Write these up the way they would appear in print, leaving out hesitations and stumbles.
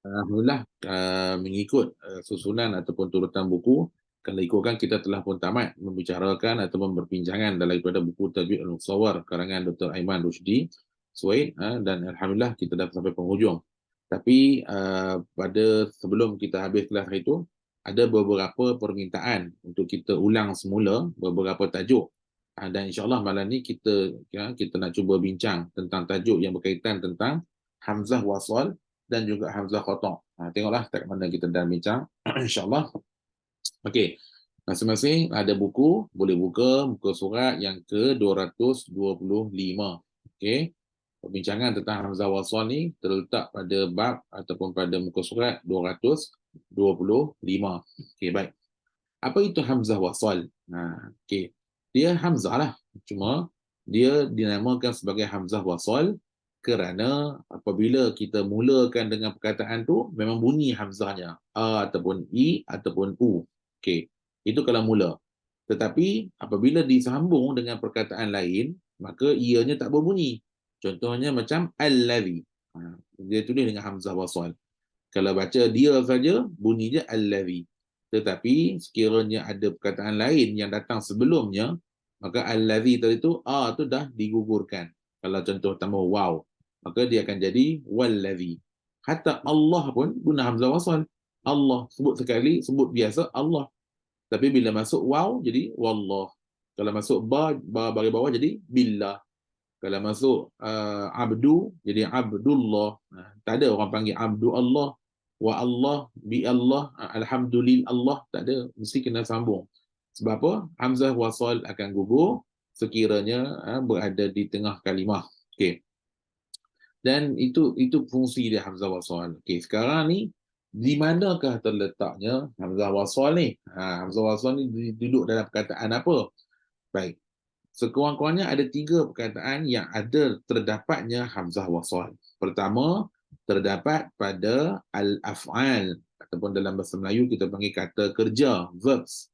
Alhamdulillah, mengikut susunan ataupun turutan buku, kalau ikutkan kita telah pun tamat membicarakan ataupun berbincangan daripada buku Tajwid Al-Musawwar karangan Dr. Aiman Rushdi Suhaid, dan Alhamdulillah kita dah sampai penghujung. Tapi pada sebelum kita habis kelas itu, ada beberapa permintaan untuk kita ulang semula beberapa tajuk. Dan insyaAllah malam ni kita nak cuba bincang tentang tajuk yang berkaitan tentang Hamzah Wasal dan juga Hamzah Qata'. Tengoklah tak mana kita dah bincang. InsyaAllah. Okey. Masing-masing ada buku, boleh buka muka surat yang ke-225. Okey. Perbincangan tentang Hamzah Wasal ni terletak pada bab ataupun pada muka surat 225. Okey, baik. Apa itu Hamzah Wasal? Okey. Dia Hamzah lah. Cuma dia dinamakan sebagai Hamzah Wasal kerana apabila kita mulakan dengan perkataan tu memang bunyi hamzahnya a ataupun i ataupun u. Okey. Itu kalau mula. Tetapi apabila disambung dengan perkataan lain, maka ianya tak berbunyi. Contohnya macam allazi. Dia tulis dengan hamzah wasal. Kalau baca dia saja bunyi dia allazi. Tetapi sekiranya ada perkataan lain yang datang sebelumnya, maka allazi tadi tu a tu dah digugurkan. Kalau contoh tambah waw, maka dia akan jadi wallazi. Hatta Allah pun guna hamzah wasal. Allah sebut sekali, sebut biasa Allah. Tapi bila masuk waw jadi wallah. Kalau masuk ba bagi bawah jadi billah. Kalau masuk abdu jadi abdullah. Tak ada orang panggil abdu Allah, wa Allah, bi Allah, alhamdulillah Allah, tak ada, mesti kena sambung. Sebab apa? Hamzah wasal akan gugur sekiranya berada di tengah kalimah. Okey. Dan itu fungsi dia hamzah wasal. Okey, sekarang ni di manakah terletaknya hamzah wasal ni? Hamzah wasal ni duduk dalam perkataan apa? Baik. Sekurang-kurangnya ada 3 perkataan yang ada terdapatnya hamzah wasal. Pertama, terdapat pada al-af'al ataupun dalam bahasa Melayu kita panggil kata kerja, verbs.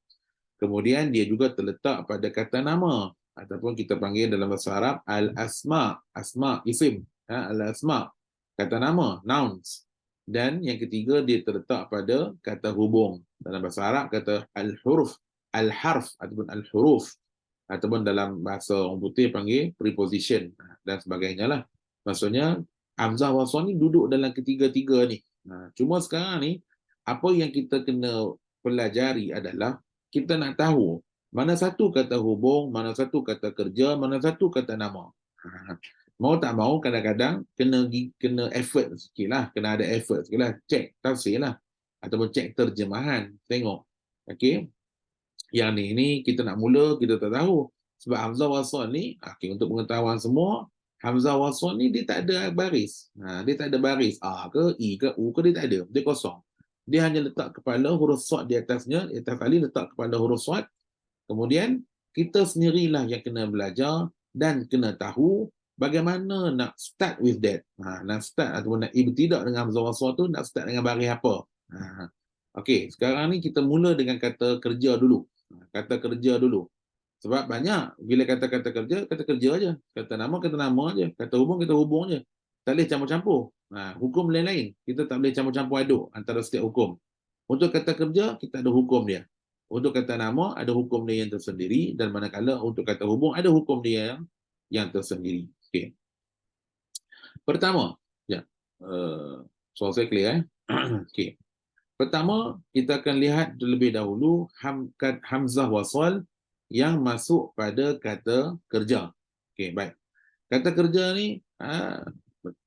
Kemudian dia juga terletak pada kata nama ataupun kita panggil dalam bahasa Arab al-asma, asma isim, al-asma, kata nama, nouns. Dan yang ketiga dia terletak pada kata hubung. Dalam bahasa Arab kata al-huruf, al-harf ataupun al-huruf, ataupun dalam bahasa orang putih panggil preposition dan sebagainya lah. Maksudnya hamzah wasal ni duduk dalam ketiga-tiga ni. Cuma sekarang ni apa yang kita kena pelajari adalah kita nak tahu mana satu kata hubung, mana satu kata kerja, mana satu kata nama. Mau tak mau kadang-kadang kena effort sikit lah, kena ada effort sikit lah, cek tafsir lah ataupun cek terjemahan, tengok. Okey. Yang ni kita nak mula kita tak tahu sebab hamzah wasal ni untuk pengetahuan semua, hamzah wasal ni dia tak ada baris. Dia tak ada baris a ke i ke u ke, dia tak ada, dia kosong. Dia hanya letak kepala huruf sad di atasnya, di atas kali letak kepala huruf sad. Kemudian kita sendirilah yang kena belajar dan kena tahu bagaimana nak start with that. Nak start ataupun nak ibtidak dengan hamzah wasal tu, nak start dengan baris apa. Okey, sekarang ni kita mula dengan kata kerja dulu. Kata kerja dulu. Sebab banyak bila kata-kata kerja, kata kerja aja. Kata nama aja. Kata hubung aja. Tak boleh campur-campur. Hukum lain-lain. Kita tak boleh campur-campur aduk antara setiap hukum. Untuk kata kerja, kita ada hukum dia. Untuk kata nama, ada hukum dia yang tersendiri. Dan manakala untuk kata hubung, ada hukum dia yang tersendiri. Okey. Pertama, ya. Soal saya clear Okey. Pertama, kita akan lihat terlebih dahulu hamzah wasal yang masuk pada kata kerja. Okey, baik. Kata kerja ni,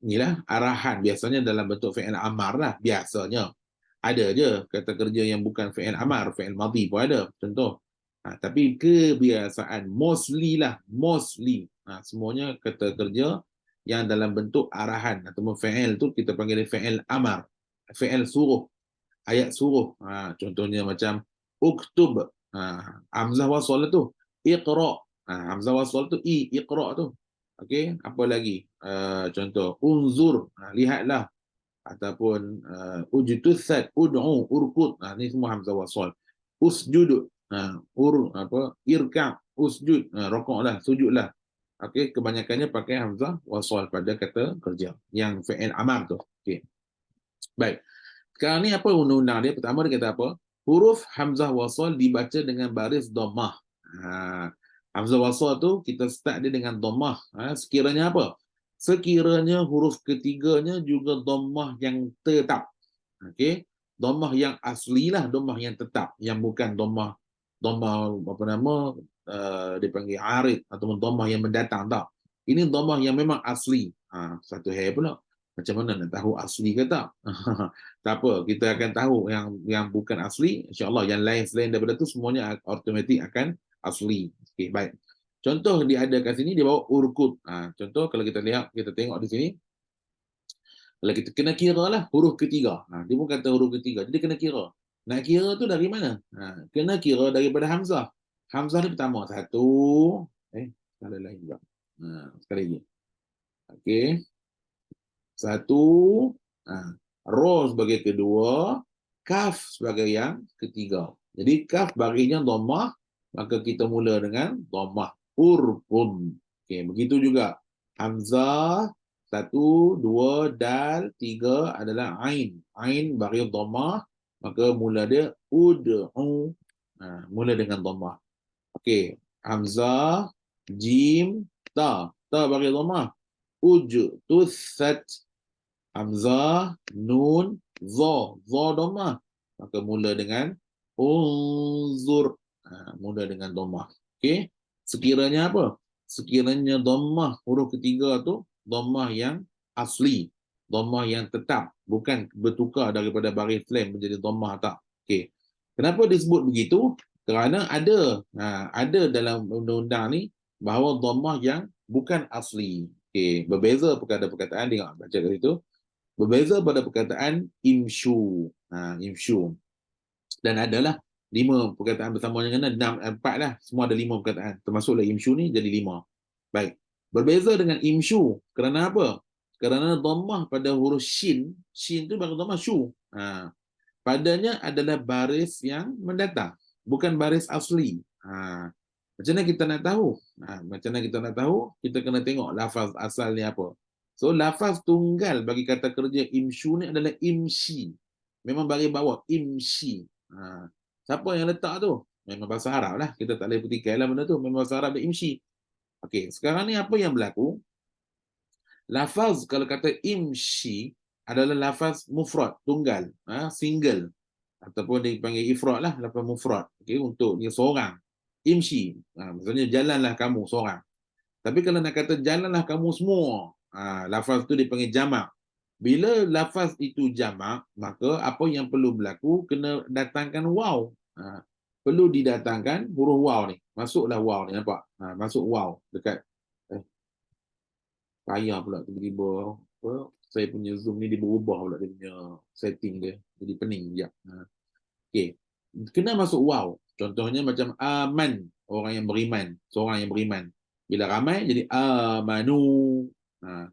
inilah arahan. Biasanya dalam bentuk fi'il amar lah. Biasanya. Ada je kata kerja yang bukan fi'il amar, fi'il madhi pun ada. Contoh. Tapi kebiasaan, mostly lah. Mostly. Semuanya kata kerja yang dalam bentuk arahan. Ataupun fi'il tu kita panggil fi'il amar. Fi'il suruh. Ayat suruh. Contohnya macam uktub. Hamzah wasal tu iqra. Hamzah wasal tu iqra tu. Okey, apa lagi? Contoh unzur, lihatlah, ataupun ujtussat, ud'u, urkud. Ni semua hamzah wasal. Usjud, irka, usjud, rokoklah, sujudlah. Okey, kebanyakannya pakai hamzah wasal pada kata kerja yang fi'il amar tu. Okey. Baik. Sekarang ni apa undang-undang dia? Pertama dia kata apa? Huruf hamzah wasal dibaca dengan baris dhammah. Hamzah wasal tu kita start dia dengan dhammah. Sekiranya apa? Sekiranya huruf ketiganya juga dhammah yang tetap. Okey. Dhammah yang asli lah, dhammah yang tetap, yang bukan dhammah apa nama dipanggil arid ataupun dhammah yang mendatang, tak. Ini dhammah yang memang asli. Satu hal pula. Macam mana nak tahu asli ke tak? Tak apa, kita akan tahu yang bukan asli, insya-Allah yang lain selain daripada tu semuanya automatik akan asli. Okey, baik. Contoh dia ada kat sini dia bawa urkut. Contoh kalau kita lihat, kita tengok di sini. Kalau kita kena kira lah huruf ketiga. Dia pun kata huruf ketiga. Jadi kena kira. Nak kira tu dari mana? Kena kira daripada hamzah. Hamzah ni pertama. Satu. Sekali lain juga. Sekali lagi. Okey. Satu. Ro sebagai kedua. Kaf sebagai yang ketiga. Jadi kaf barisnya dhammah. Maka kita mula dengan dhammah. Urkun. Okey, begitu juga. Hamzah. Satu, dua, dal, tiga adalah ain. Ain baris dhammah, maka mula dia ud'u. Mula dengan dhammah. Okey, hamzah, jim, ta. Ta baris dhammah. Ujtusat. Hamzah, nun, za. Za dhammah. Maka mula dengan unzur. Mula dengan dhammah. Okey. Sekiranya apa? Sekiranya dhammah huruf ketiga tu dhammah yang asli, dhammah yang tetap, bukan bertukar daripada baris lam menjadi dhammah, tak. Okey. Kenapa disebut begitu? Kerana ada dalam undang-undang ni bahawa dhammah yang bukan asli. Okey, berbeza perkataan tengok baca kat situ. Berbeza pada perkataan imshu. Imshu. Dan adalah 5 perkataan bersama dengan 4 lah. Semua ada 5 perkataan. Termasuklah imshu ni jadi 5. Baik. Berbeza dengan imshu. Kerana apa? Kerana dhammah pada huruf shin. Shin tu baru dhammah shu. Padanya adalah baris yang mendatang. Bukan baris asli. Macam mana kita nak tahu? Macam mana kita nak tahu? Kita kena tengok lafaz asal ni apa. So, lafaz tunggal bagi kata kerja imshu ni adalah imshi. Memang baris bawah. Imshi. Siapa yang letak tu? Memang bahasa Arab lah. Kita tak boleh petikai lah benda tu. Memang bahasa Arab dia imshi. Okey, sekarang ni apa yang berlaku? Lafaz kalau kata imshi adalah lafaz mufrad, tunggal, single. Ataupun dipanggil ifrad lah, lafaz mufrad. Okey, untuk dia seorang. Imshi. Maksudnya jalanlah kamu seorang. Tapi kalau nak kata jalanlah kamu semua, lafaz tu dipanggil jamak. Bila lafaz itu jamak, maka apa yang perlu berlaku? Kena datangkan waw. Perlu didatangkan huruf waw ni. Masuklah waw ni, nampak? Masuk waw dekat payah pula tiba-tiba saya punya Zoom ni dia berubah pula dia punya setting dia. Jadi pening sekejap. Okey. Kena masuk waw. Contohnya macam aman, orang yang beriman, seorang yang beriman. Bila ramai jadi amanu.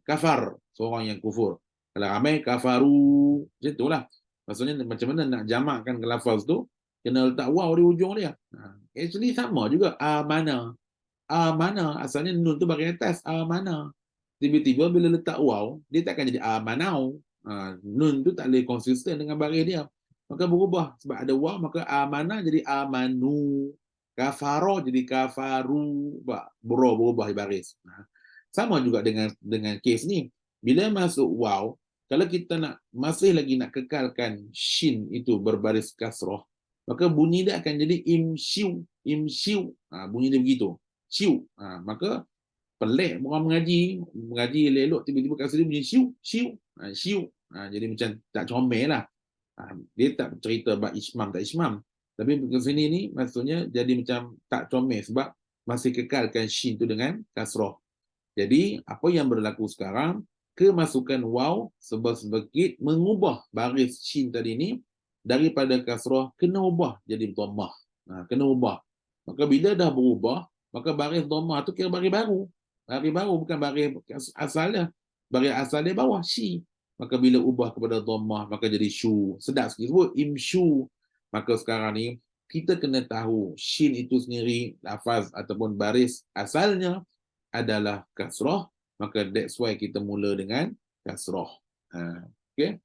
Kafar, seorang yang kufur. Kalau ramai kafaru. Macam itulah. Maksudnya macam mana nak jamakkan ke lafaz tu, kena letak waw di ujung dia. Actually sama juga amana. Amana asalnya nun tu bagian atas amana. Tiba-tiba bila letak waw, dia takkan jadi amanau. Nun tu tak boleh konsisten dengan baris dia. Maka berubah. Sebab ada waw, maka amana jadi amanu. Kafaro jadi kafaru. Berubah baris. Sama juga dengan kes ni. Bila masuk waw, kalau kita masih lagi nak kekalkan shin itu berbaris kasrah, maka bunyi dia akan jadi imshiu. Imshiu. Bunyi dia begitu. Shiu. Maka pelik orang mengaji elok tiba-tiba kat sini bunyi shiu, shiu, shiu. Jadi macam tak comel lah. Dia tak cerita bab ismam tak ismam. Tapi kat sini ni maksudnya jadi macam tak comel sebab masih kekalkan shin tu dengan kasrah. Jadi apa yang berlaku sekarang, kemasukan waw sebab-sebegit mengubah baris shin tadi ni daripada kasrah kena ubah jadi dhammah. Kena ubah. Maka bila dah berubah, maka baris dhammah tu kira baris baru. Baris baru bukan baris asal dia. Baris asal dia bawah shi. Maka bila ubah kepada dhammah maka jadi shu. Sedap sikit sebut imshu. Maka sekarang ni kita kena tahu shin itu sendiri lafaz ataupun baris asalnya adalah kasrah. Maka that's why kita mula dengan kasrah. Okay.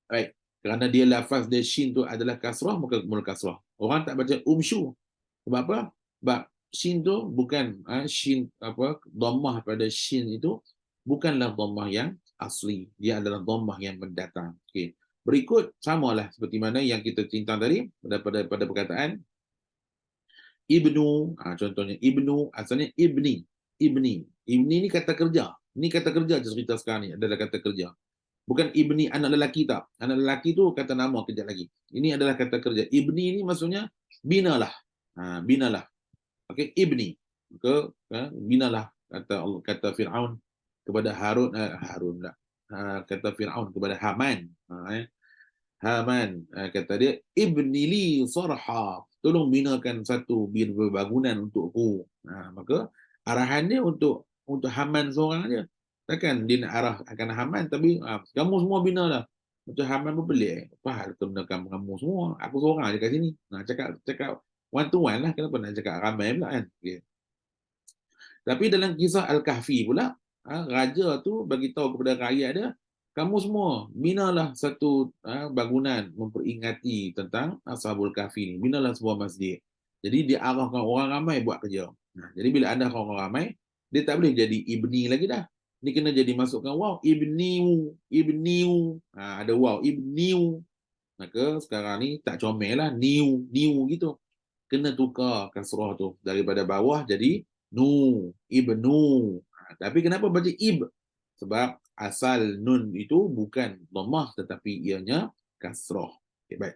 Baik. Kerana dia lafaz dia shin tu adalah kasrah, maka mula kasrah. Orang tak baca umsyu. Sebab apa? Sebab shin tu bukan shin apa dhammah pada shin itu bukanlah dhammah yang asli. Dia adalah dhammah yang mendatang. Okey. Berikut samalah seperti mana yang kita cincang tadi pada perkataan ibnu. Contohnya ibnu asalnya ibni. Ibni. Ibni ni kata kerja. Ini kata kerja je cerita sekarang ni adalah kata kerja. Bukan ibni anak lelaki tak. Anak lelaki tu kata nama kejap lagi. Ini adalah kata kerja. Ibni ni maksudnya binalah. Binalah. Okey, ibni. Maka binalah kata Allah, kata Firaun kepada Harun tak. Kata Firaun kepada Haman. Haman kata dia ibni li sarha. Tolong binakan satu bangunan untukku. Maka arahan dia untuk Haman seorang aja. Takkan dia nak arah akan Haman tapi kamu semua binalah. Macam Haman pun pelik. Apa hal kena kamu semua? Aku seorang je kat sini. Cakap one to one lah. Kenapa nak cakap ramai pula kan? Okay. Tapi dalam kisah Al-Kahfi pula, raja tu bagi tahu kepada rakyat dia, kamu semua binalah satu bangunan memperingati tentang Ashabul Kahfi ni. Binalah sebuah masjid. Jadi dia arahkan orang ramai buat kerja. Jadi bila anda orang ramai, dia tak boleh jadi ibni lagi dah. Ni kena jadi masukkan wow, ibniu. Ada wow, ibniu. Maka sekarang ni tak comel lah, new gitu. Kena tukar kasrah tu daripada bawah jadi nu, ibnu. Tapi kenapa baca ib? Sebab asal nun itu bukan dhammah tetapi ianya kasrah. Okay, baik.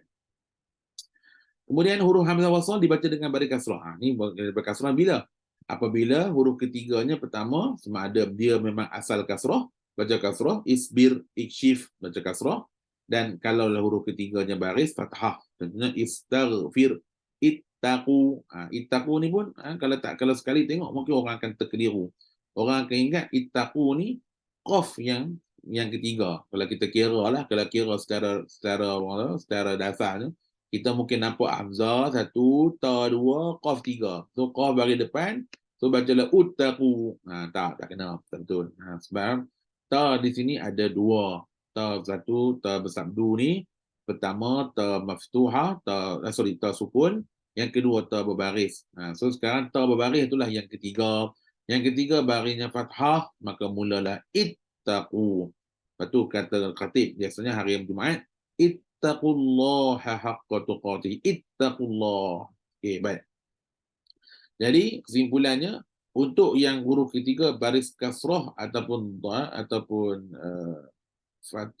Kemudian huruf hamzah wasal dibaca dengan baris kasrah. Ini berkasrah bila? Apabila huruf ketiganya pertama sama ada dia memang asal kasrah, baca kasrah, isbir, ikshif, baca kasrah. Dan kalau huruf ketiganya baris fathah, contohnya istaghfir, ittaqu. Ittaqu ni pun kalau sekali tengok mungkin orang akan terkeliru. Orang akan ingat ittaqu ni qaf yang ketiga. Kalau kita kira lah, kalau kira secara dasarnya, kita mungkin nampak hamzah satu, ta dua, qaf tiga. So qaf bagi depan, so bacalah uttaqu. Tak kena, tak betul. Sebab ta di sini ada dua. Ta satu, ta bersabdu ni, pertama ta maftuha, ta sukun, yang kedua ta berbaris. So sekarang ta berbaris itulah yang ketiga. Yang ketiga barisnya fathah, maka mulalah ittaqu. Lepas tu kata khatib biasanya hari Jumaat, ittaqullaha haqqa tuqatih. Ittaqullah. Okey, baik. Jadi kesimpulannya untuk yang huruf ketiga baris kasrah ataupun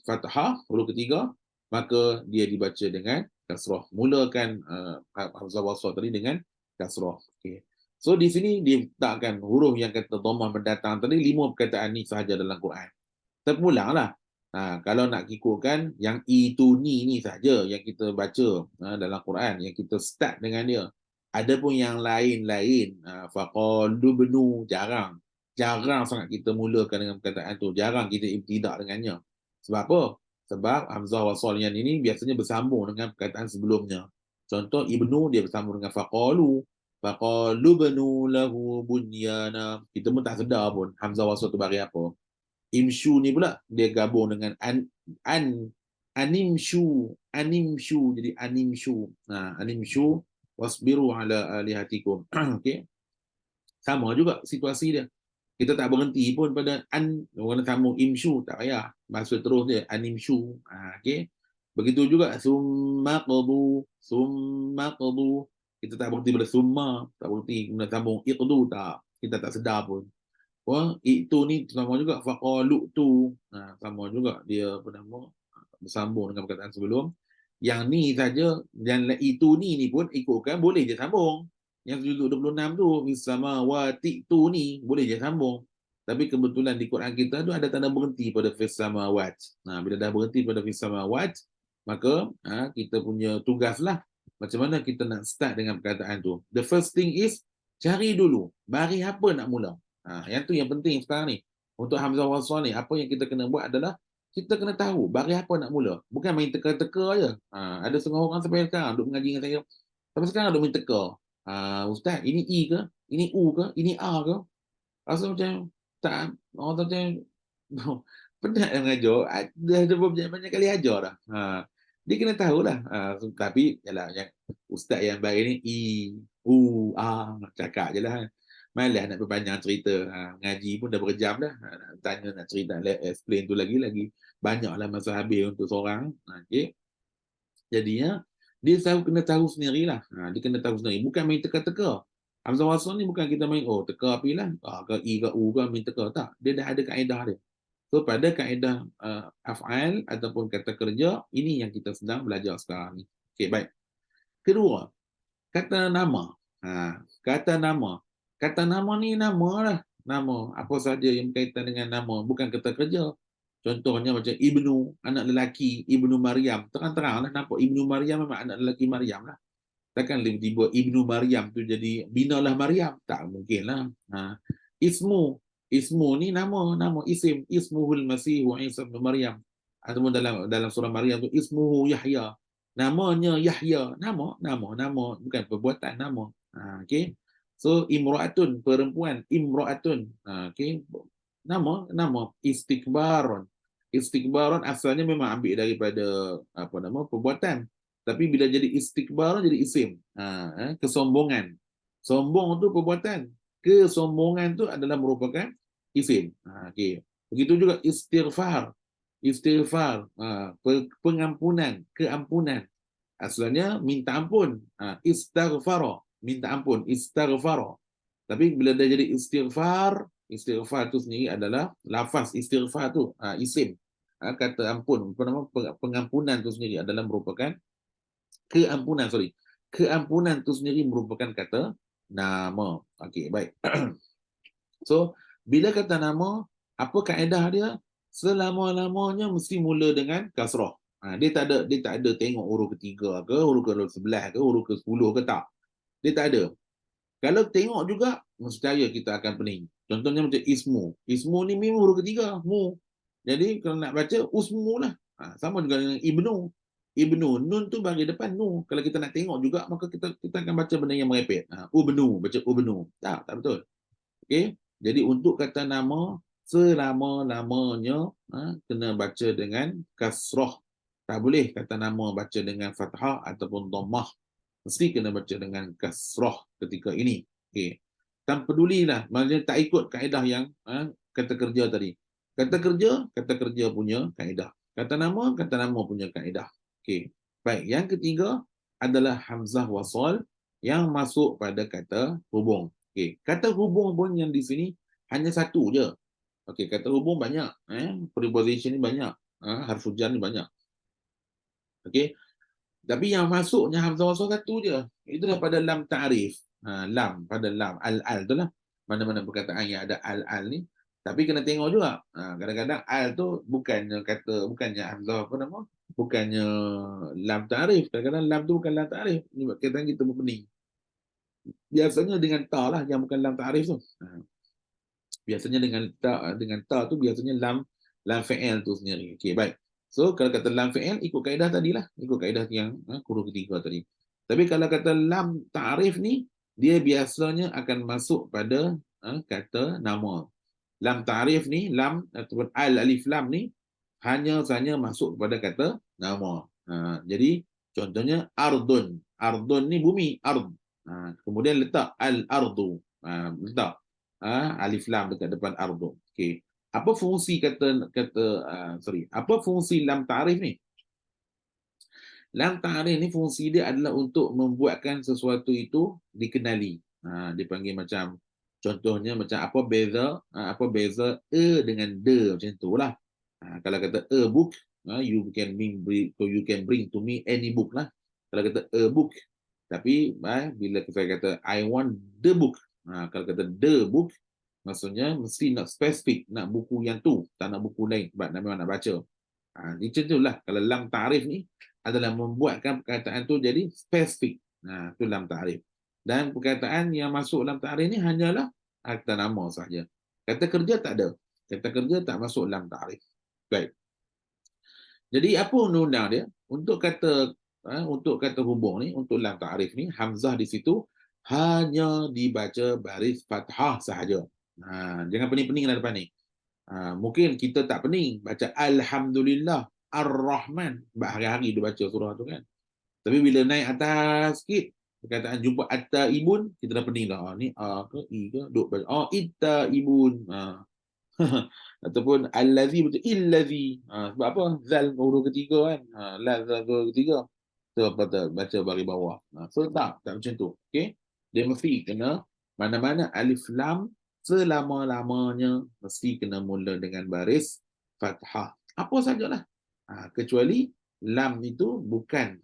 fathah huruf ketiga, maka dia dibaca dengan kasrah. Mulakan hamzah wasal tadi dengan kasrah. Okey. So di sini diletakkan huruf yang kata dhammah mendatang tadi 5 perkataan ni sahaja dalam Quran. Terpulanglah. Kalau nak ikutkan yang itu ni saja yang kita baca dalam Quran, yang kita start dengan dia. Adapun yang lain-lain, faqalu bnu, jarang sangat kita mulakan dengan perkataan tu, jarang kita ibtidak dengannya. Sebab apa? Sebab hamzah wasal yang ini biasanya bersambung dengan perkataan sebelumnya. Contoh ibnu dia bersambung dengan faqalu bnu lahu bunyana. Kita pun tak sedar pun hamzah wasal tu bagi apa. Imshu ni pula dia gabung dengan animshu, jadi animshu. Animshu wasbiru ala alihatikum. Okey. Sama juga situasi dia. Kita tak berhenti pun pada orang sambung imshu, tak payah. Maksud terus dia animshu. Okey. Begitu juga summa qadu. Kita tak berhenti pada summa, tak berhenti kemudian sambung iqdu, tak. Kita tak sedar pun. Itu ni sama juga faqalu tu. Sama juga dia bersambung dengan perkataan sebelum. Yang ni saja dan itu ni pun ikutkan boleh je sambung. Yang 26 tu samawati tu ni boleh je sambung. Tapi kebetulan di Quran kita tu ada tanda berhenti pada fis samawat. Bila dah berhenti pada fis samawat, maka kita punya tugaslah macam mana kita nak start dengan perkataan tu. The first thing is cari dulu baris apa nak mula. Yang tu yang penting sekarang ni. Untuk hamzah wasal ni, apa yang kita kena buat adalah kita kena tahu baris apa nak mula. Bukan main teka-teka aja. Ada setengah orang sampai sekarang duk mengaji dengan saya. Sampai sekarang duk main teka. Ustaz, ini I ke? Ini U ke? Ini A ke? Rasa macam tak, orang macam penat yang mengajar, dah banyak kali ajar dah. Dia kena tahulah. Tapi yalah, yang ustaz yang baik ni cakap je lah. Malas nak berpanjang cerita. Ngaji pun dah berjam dah. Nak tanya, nak cerita, explain tu lagi banyaklah masa habis untuk seorang. Okey. Jadinya dia kena tahu sendirilah. Dia kena tahu sendiri. Bukan main teka-teka. Hamzah wasl ni bukan kita main teka apilah. Ke i ke u ke main teka. Tak. Dia dah ada kaedah dia. So pada kaedah af'al ataupun kata kerja, ini yang kita sedang belajar sekarang ni. Okey, baik. Kedua, kata nama. Kata nama. Kata nama ni nama lah. Nama. Apa saja yang berkaitan dengan nama. Bukan kata kerja. Contohnya macam Ibnu, anak lelaki, Ibnu Maryam. Terang-terang lah nampak Ibnu Maryam memang anak lelaki Maryam lah. Takkan tiba-tiba Ibnu Maryam tu jadi binalah Maryam. Tak mungkin lah. Ismu. Ismu ni nama isim. Ismuhul Masih wa Isa bin Maryam. Ataupun dalam surah Maryam tu Ismuhu Yahya. Namanya Yahya. Nama. Bukan perbuatan, nama. Okay. So, imra'atun, perempuan. Imra'atun. Okay. Nama. Istikbaron. Istikbaron asalnya memang ambil daripada perbuatan. Tapi bila jadi istikbar jadi isim. Kesombongan. Sombong tu perbuatan. Kesombongan tu adalah merupakan isim. Okay. Begitu juga istighfar. Istighfar. Pengampunan. Keampunan. Asalnya minta ampun. Istighfar. Minta ampun. Istighfar. Tapi bila dia jadi istighfar, istighfar tu sendiri adalah lafaz istighfar tu. Isim. Kata ampun. Pengampunan tu sendiri adalah merupakan keampunan, keampunan itu sendiri merupakan kata nama. Okey, baik. So, bila kata nama, apa kaedah dia? Selama-lamanya mesti mula dengan kasrah. Dia tak ada tengok huruf ketiga ke, huruf ke-11 ke, huruf ke-10 ke, tak. Dia tak ada. Kalau tengok juga, mesti kita akan pening. Contohnya macam ismu. Ismu ni memang huruf ketiga, mu. Jadi kalau nak baca usmu lah. Sama juga dengan ibnu. Ibnu, nun tu bagi depan nu. Kalau kita nak tengok juga, maka kita akan baca benda yang merepek. Ubnu, baca ubnu. Tak betul. Okey. Jadi untuk kata nama, selama-lamanya kena baca dengan kasrah. Tak boleh kata nama baca dengan fathah ataupun dhammah. Mesti kena baca dengan kasrah ketika ini. Okey. Tak pedulilah, maksudnya tak ikut kaedah yang kata kerja tadi. Kata kerja punya kaedah. Kata nama punya kaedah. Okey. Baik, yang ketiga adalah hamzah wasal yang masuk pada kata hubung. Okey, kata hubung pun yang di sini hanya satu je. Okey, kata hubung banyak, preposition ni banyak, harfu jar ni banyak. Okey. Tapi yang masuknya hamzah wasal satu je. Itu daripada lam ta'rif. Lam, pada lam, al-al tu lah. Mana-mana perkataan yang ada al-al ni. Tapi kena tengok juga. Kadang-kadang al tu bukannya hamzah bukannya lam ta'rif. Kadang-kadang lam tu bukan lam ta'rif. Ini kadang kita berpening. Biasanya dengan ta lah yang bukan lam ta'rif tu. Biasanya dengan ta tu biasanya lam fi'il tu sendiri. Okey, baik. So kalau kata lam fi'il ikut kaedah tadilah, ikut kaedah yang huruf ketiga tadi. Tapi kalau kata lam ta'rif ni, dia biasanya akan masuk pada kata nama. Lam ta'rif ni, lam ataupun alif lam ni hanya saja masuk kepada kata nama. Jadi contohnya ardun. Ardun ni bumi, ard. Kemudian letak al-ardu. Letak alif lam dekat depan ardu. Okey. Apa fungsi apa fungsi lam ta'rif ni? Lam ta'rif ni fungsi dia adalah untuk membuatkan sesuatu itu dikenali. Dipanggil macam contohnya macam apa beza dengan de macam itulah. Kalau kata a book, you can bring to me any book lah. Kalau kata a book, tapi bila saya kata I want the book, kalau kata the book, maksudnya mesti nak spesifik, nak buku yang tu, tak nak buku lain sebab memang nak baca. Macam itulah kalau lam ta'rif ni adalah membuatkan perkataan tu jadi spesifik. Itu lam ta'rif. Dan perkataan yang masuk lam ta'rif ni hanyalah kata nama sahaja. Kata kerja tak ada. Kata kerja tak masuk lam ta'rif. Baik. Jadi apa undang-undang dia? Untuk kata hubung ni, untuk lam ta'rif ni, hamzah di situ hanya dibaca baris fathah sahaja. Jangan pening-pening lah depan ni. Mungkin kita tak pening baca Alhamdulillah Ar-Rahman. Hari-hari dia baca surah tu kan. Tapi bila naik atas sikit, perkataan jumpa At-Taibun, kita dah pening dah. Ni A ke I ke? Duk baca. It-Taibun. Ataupun Allazi betul. Illazi. Sebab apa? Zal huruf ketiga kan. La zal huruf ketiga. So, baca bari bawah. So, tak macam tu. Okay? Dia mesti kena mana-mana alif lam selama-lamanya mesti kena mula dengan baris fathah. Apa sajalah. Kecuali lam itu bukan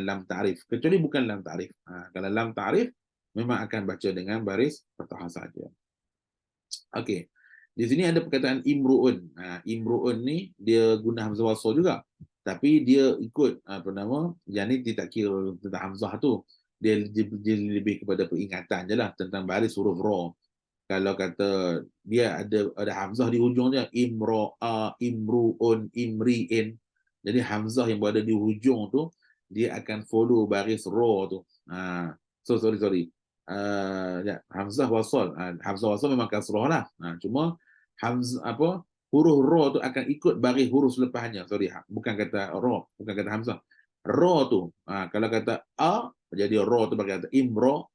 lam ta'rif. Kecuali bukan lam ta'rif. Kalau lam ta'rif, memang akan baca dengan baris fathah saja. Okey. Di sini ada perkataan imru'un. Imru'un ni dia guna hamzah wasal juga. Tapi dia ikut apa nama, yang ni dia tak kira tentang hamzah tu. Dia lebih kepada peringatan je lah tentang baris huruf ra. Kalau kata dia ada hamzah di hujung dia, imra'a, imru'un, imri'in. Jadi hamzah yang berada di hujung tu dia akan follow baris ra tu. Sorry. Hamzah wasal. Hamzah wasal memang kasrah lah. Cuma hamzah huruf ra tu akan ikut baris huruf selepasnya. Bukan kata ra, bukan kata hamzah. Ra tu, kalau kata a jadi ra tu bagi kata imra.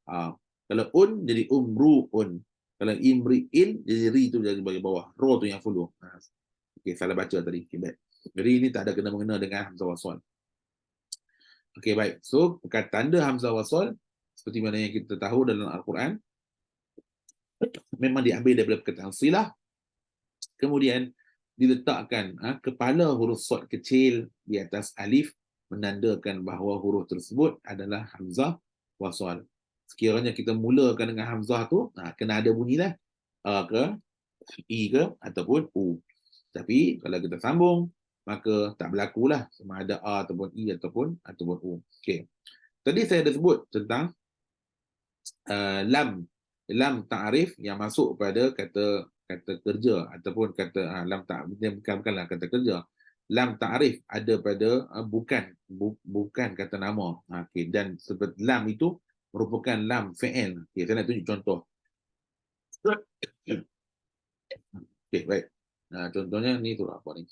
Kalau jadi umruun. Kalau imri'in jadi ri tu jadi bagi bawah. Ra tu yang follow. Okey, salah baca tadi. Okay, baik. Jadi ini tak ada kena-mengena dengan hamzah wasal. Okey, baik. So, tanda hamzah wasal seperti mana yang kita tahu dalam Al-Quran memang diambil daripada perkataan silah, kemudian diletakkan kepala huruf sad kecil di atas alif menandakan bahawa huruf tersebut adalah hamzah wasal. Sekiranya kita mulakan dengan hamzah tu, kena ada bunyilah a ke i ke ataupun u. Tapi kalau kita sambung, maka tak berlakulah sama ada a ataupun i ataupun u. Okey. Tadi saya ada sebut tentang lam ta'rif yang masuk pada kata kerja ataupun kata lam ta'rif bukanlah kata kerja. Lam ta'rif ada pada bukan kata nama. Okey, dan seperti lam itu merupakan lam fi'il. Okey, saya nak tunjuk contoh. Okey, baik. Contohnya ni surah apa ni?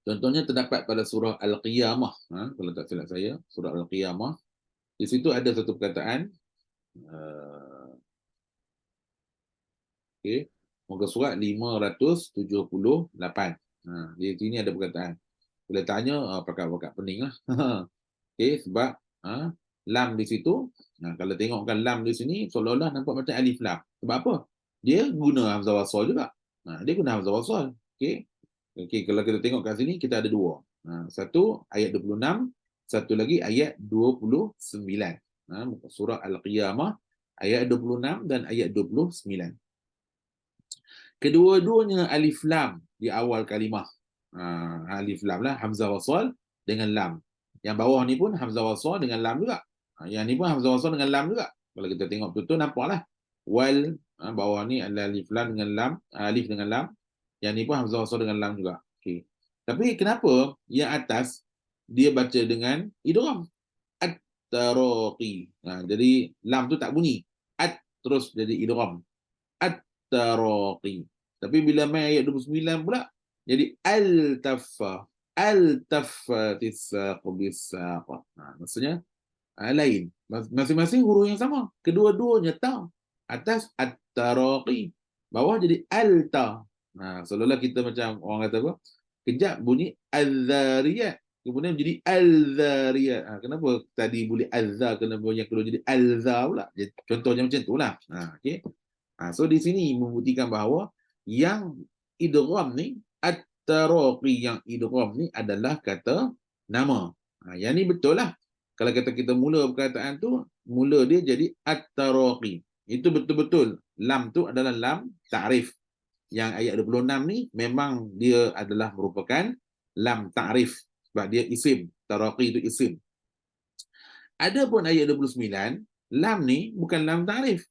Contohnya terdapat pada surah Al-Qiyamah. Kalau tak silap saya, surah Al-Qiyamah. Di situ ada satu perkataan. Okey. Muka surat 578. Di sini ada perkataan. Bila tanya, pakat pening lah. Okey, sebab lam di situ, kalau tengokkan lam di sini, seolah-olah nampak macam alif lam. Sebab apa? Dia guna hamzah wasal juga. Dia guna hamzah wasal. Okey. Okey, kalau kita tengok kat sini, kita ada dua. Satu, ayat 26. Satu lagi, ayat 29. Surah Al-Qiyamah, ayat 26 dan ayat 29. Kedua-duanya alif lam di awal kalimah. Alif lam lah, hamzah wasal dengan lam. Yang bawah ni pun hamzah wasal dengan lam juga. Yang ni pun hamzah wasal dengan lam juga. Kalau kita tengok betul-betul, nampaklah. Wal, bawah ni adalah alif lam dengan lam, alif dengan lam. Yang ni pun hamzah wasal dengan lam juga. Okay. Tapi kenapa yang atas dia baca dengan idgham? At-taraqi. Jadi lam tu tak bunyi. At terus jadi idgham. At-taraqi. Tapi bila main ayat 29 pula jadi al-taffa. Al-taffatis saqu bis-saq. Maksudnya lain. Masing-masing huruf yang sama. Kedua-duanya ta. Atas at-taraqi. Bawah jadi al-ta. Seolah-olah kita macam orang kata apa? Kejap bunyi al-zariyat. Kemudian jadi al-zariyat. Kenapa tadi boleh al-zar, kenapa yang kedua jadi al-zar pula? Contohnya macam itulah. Okey. So di sini membuktikan bahawa yang idgham ni, at-taraqi, yang idgham ni adalah kata nama. Yang ni betul lah. Kalau kata kita mula perkataan tu, mula dia jadi at-taraqi. Itu betul-betul. Lam tu adalah lam ta'rif. Yang ayat 26 ni memang dia adalah merupakan lam ta'rif. Sebab dia isim. Taraqi itu isim. Adapun ayat 29, lam ni bukan lam ta'rif.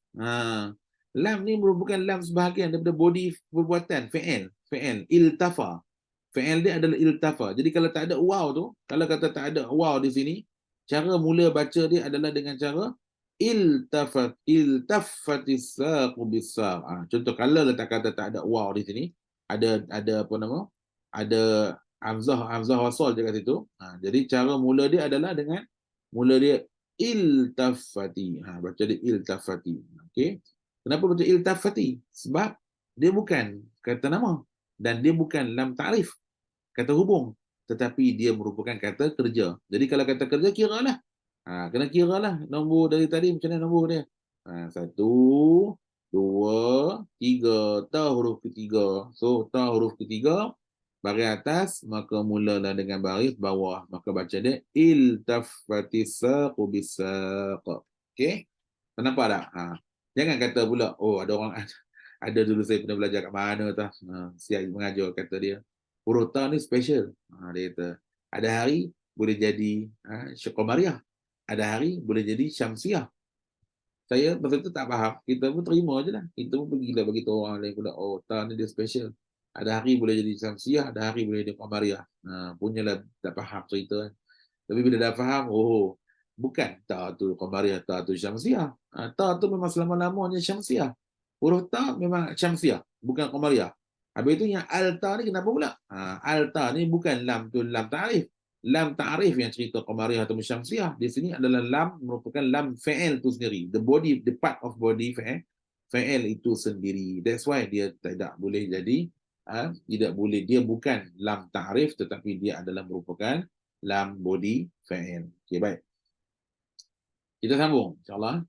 Lam ni merupakan lam sebahagian daripada body perbuatan, fi'il. Iltafa. Fi'il dia adalah iltafa. Jadi kalau tak ada waw tu, kalau kata tak ada waw di sini, cara mula baca dia adalah dengan cara iltafatis saqu bis-saq. Contoh kalau letak kata tak ada waw di sini, ada apa nama? Ada hamzah wasal je kat situ. Jadi cara mula dia adalah dengan mula dia iltafati. Baca dia iltafati. Okey. Kenapa baca iltafati? Sebab dia bukan kata nama dan dia bukan lam ta'rif, kata hubung, tetapi dia merupakan kata kerja. Jadi kalau kata kerja, kiralah. Kena kira lah nombor dari tadi macam mana nombor dia. 1, 2, 3. Ta huruf ketiga. So, ta huruf ketiga, baris atas, maka mulalah dengan baris bawah. Maka baca dia iltafatis saqu bis-saq. Okey? Nampak tak? Jangan kata pula, oh ada orang ada dulu saya pernah belajar kat mana tah. Siap mengajar kata dia. Huruf ta ni special. Dia kata, ada hari boleh jadi Syaqamariah. Ada hari boleh jadi Syamsiah. Saya masa tu tak faham. Kita pun terima je lah. Kita pun pergilah bagi tahu orang lain pula. Oh, ta ni dia special. Ada hari boleh jadi Syamsiah, ada hari boleh jadi Qamariah. Punyalah tak faham cerita kan. Tapi bila dah faham, oh, bukan ta tu Qamariah, ta tu Syamsiah. Ta tu memang selama-lamanya Syamsiah. Huruf ta memang Syamsiah, bukan Qamariah. Habis itu yang al-ta ni kenapa pula? Al-ta ni bukan lam tu lam ta'rif. Lam ta'rif yang cerita Qamariah atau Syamsiah. Di sini adalah lam merupakan lam fa'il tu sendiri. The body, the part of body fa'il. Fa'il itu sendiri. That's why dia tidak boleh jadi, tidak boleh. Dia bukan lam ta'rif tetapi dia adalah merupakan lam body fa'il. Okey, baik. Kita sambung insya-Allah.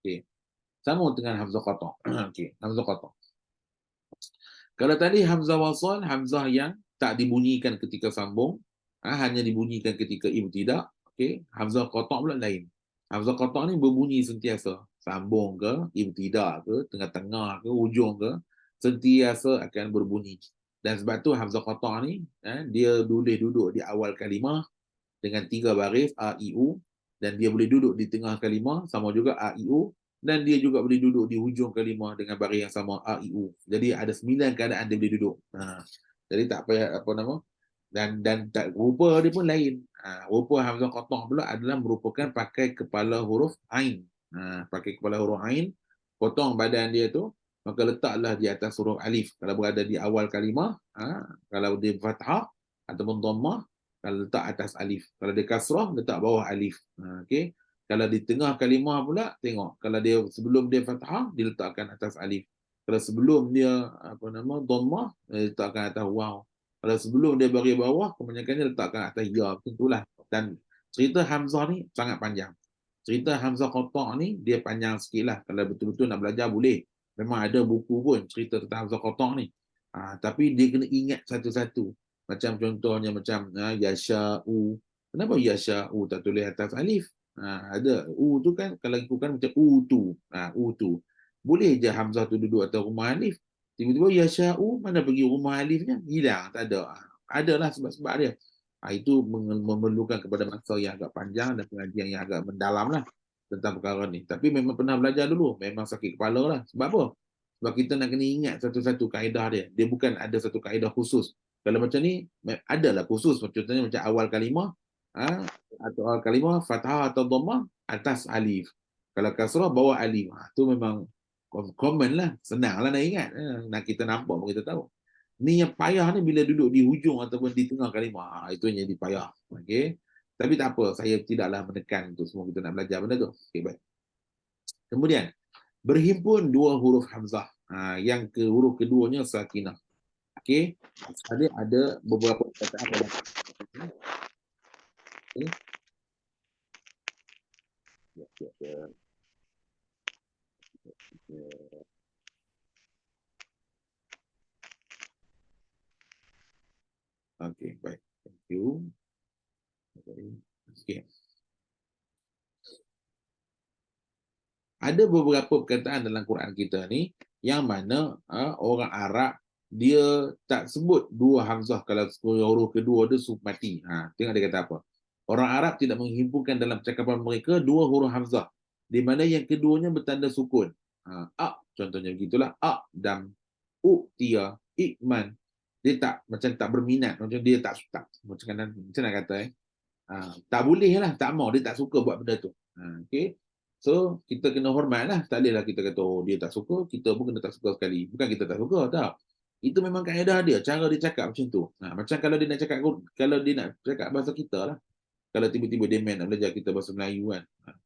Okey. Sambung dengan hamzah qata'. Okey, hamzah qata'. Kalau tadi hamzah wasal, hamzah yang tak dibunyikan ketika sambung, hanya dibunyikan ketika ibtidak. Okey, hamzah qata' pula lain. Hamzah qata' ni berbunyi sentiasa. Sambung ke, ibtidak ke, tengah-tengah ke, hujung ke, sentiasa akan berbunyi. Dan sebab tu hamzah qata' ni, dia boleh duduk di awal kalimah dengan 3 baris a i u, dan dia boleh duduk di tengah kalimah sama juga a i u, dan dia juga boleh duduk di hujung kalimah dengan baris yang sama a i u. Jadi ada 9 keadaan dia boleh duduk. Jadi tak payah apa nama, dan tak, rupa dia pun lain. Rupa hamzah qata' pula adalah merupakan pakai kepala huruf ain. Pakai kepala huruf ain, potong badan dia tu, maka letaklah di atas huruf alif. Kalau berada di awal kalimah, kalau dia fathah ataupun dhammah, kalau letak atas alif. Kalau dia kasrah, letak bawah alif. Okey. Kalau di tengah kalimah pula, tengok. Kalau dia sebelum dia fathah, diletakkan atas alif. Kalau sebelum dia apa nama dhammah, letakkan atas waw. Kalau sebelum dia bagi bawah, kebanyakannya letakkan atas ya. Itulah. Dan cerita hamzah ni sangat panjang. Cerita hamzah qata' ni dia panjang sikitlah. Kalau betul-betul nak belajar boleh. Memang ada buku pun cerita tentang hamzah qata' ni. Tapi dia kena ingat satu-satu. Macam contohnya macam yasha'u. Kenapa yasha'u tak tulis atas alif? Ada u tu kan, kalau ikutkan macam utu. Utu. Boleh je hamzah tu duduk atas rumah alif. Tiba-tiba yasha'u, mana pergi rumah alifnya? Hilang, tak ada. Adalah sebab-sebab dia. Itu memerlukan kepada masa yang agak panjang dan pengajian yang agak mendalam lah tentang perkara ni. Tapi memang pernah belajar dulu. Memang sakit kepala lah. Sebab apa? Sebab kita nak kena ingat satu-satu kaedah dia. Dia bukan ada satu kaedah khusus. Kalau macam ni, adalah khusus. Contohnya macam awal kalimah, atau awal kalimah, fathah atau dhammah, atas alif. Kalau kasrah, bawah alif. Itu memang common lah. Senang lah nak ingat. Nak kita nampak pun kita tahu. Ni yang payah ni bila duduk di hujung ataupun di tengah kalimah. Itu yang jadi payah. Okay? Tapi tak apa. Saya tidaklah menekan untuk semua kita nak belajar benda tu. Okay, baik. Kemudian, berhimpun dua huruf hamzah. Yang ke huruf keduanya sakinah. Okey, ada beberapa perkataan dalam ini. Okey, baik. Thank you. Okey. Ada beberapa perkataan dalam Quran kita ni yang mana orang Arab dia tak sebut dua hamzah kalau huruf kedua dia mati. Tengok dia kata apa. Orang Arab tidak menghimpunkan dalam percakapan mereka dua huruf hamzah di mana yang keduanya bertanda sukun. Contohnya begitulah dan tia ikman. Dia tak macam tak berminat, macam dia tak suka. Macam nak kata Tak boleh lah, tak mau, dia tak suka buat benda tu. Okay. So, kita kena hormat lah. Tak boleh lah kita kata, oh dia tak suka, kita pun kena tak suka sekali. Bukan kita tak suka, tak. Itu memang kaedah dia, cara dia cakap macam tu. Macam kalau dia nak cakap, kalau dia nak cakap bahasa kita lah. Kalau tiba-tiba dia nak belajar kita bahasa Melayu kan.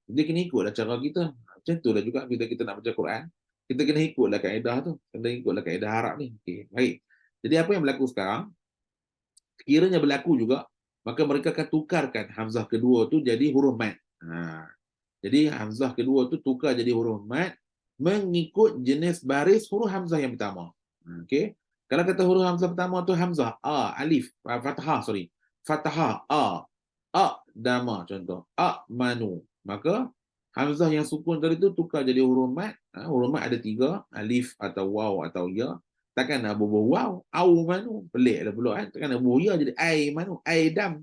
Dia kena ikutlah cara kita. Macam tu lah juga kita nak baca Quran. Kita kena ikutlah kaedah tu. Kena ikutlah kaedah Arab ni. Okay, baik. Jadi apa yang berlaku sekarang, sekiranya berlaku juga, maka mereka akan tukarkan hamzah kedua tu jadi huruf mat. Jadi hamzah kedua tu tukar jadi huruf mat mengikut jenis baris huruf hamzah yang pertama. Okey. Kalau kata huruf hamzah pertama tu hamzah a, alif, fathah, sorry. Fathah a dama contoh. A manu. Maka hamzah yang sukun tadi tu tukar jadi huruf mat. Huruf mat ada 3, alif atau waw atau ya. Takkan nak bubuh waw, au manu. Pelik lah pula kan. Takkan nak bubuh ya jadi ai manu, ai dam.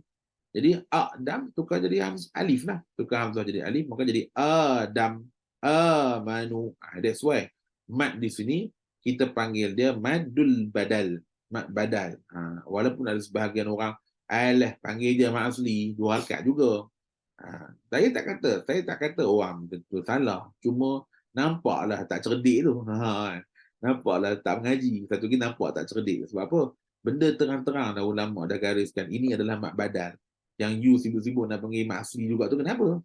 Jadi dam tukar jadi alif lah. Tukar hamzah jadi alif, maka jadi adam, amanu. That's why mad di sini kita panggil dia madul badal. Mad badal. Walaupun ada sebahagian orang alah panggil dia mad asli, 2 harakat juga. Saya tak kata orang betul salah. Cuma nampaklah tak cerdik tu. Nampaklah tak mengaji. Satu lagi nampak tak cerdik. Sebab apa? Benda terang-terang dah ulama dah gariskan. Ini adalah mak badal. Yang you sibuk-sibuk nak panggil mak asli juga tu kenapa?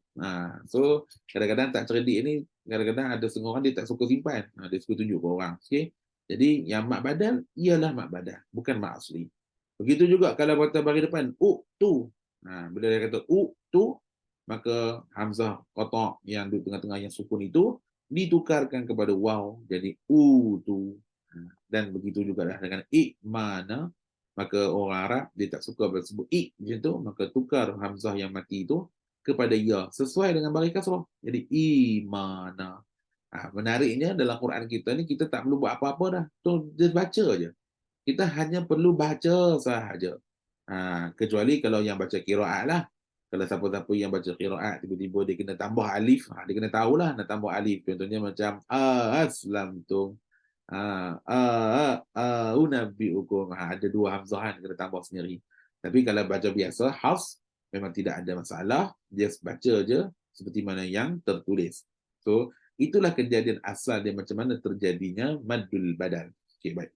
So, kadang-kadang tak cerdik ni, kadang-kadang ada setengah orang dia tak suka simpan. Dia suka tunjuk ke orang. Okay? Jadi, yang mak badal, ialah mak badal. Bukan mak asli. Begitu juga kalau kata bagi depan, tu. Bila dia kata tu, maka hamzah qata' yang di tengah-tengah yang sukun itu ditukarkan kepada waw jadi tu. Dan begitu juga dengan mana, maka orang Arab dia tak suka bersebut macam tu, maka tukar hamzah yang mati itu kepada ya sesuai dengan baris kasrah jadi imana. Menariknya dalam Quran kita ni kita tak perlu buat apa-apa dah, tu dia baca je. Kita hanya perlu baca sahaja. Kecuali kalau yang baca qiraat lah. Kalau siapa-siapa yang baca qiraat tiba-tiba dia kena tambah alif, dia kena tahulah nak tambah alif. Contohnya macam aslamtum, unabbiukum. Ada 2 hamzah kan, kena tambah sendiri. Tapi kalau baca biasa hafs memang tidak ada masalah, dia baca je seperti mana yang tertulis. So, itulah kejadian asal dia macam mana terjadinya madul badal. Okey, baik.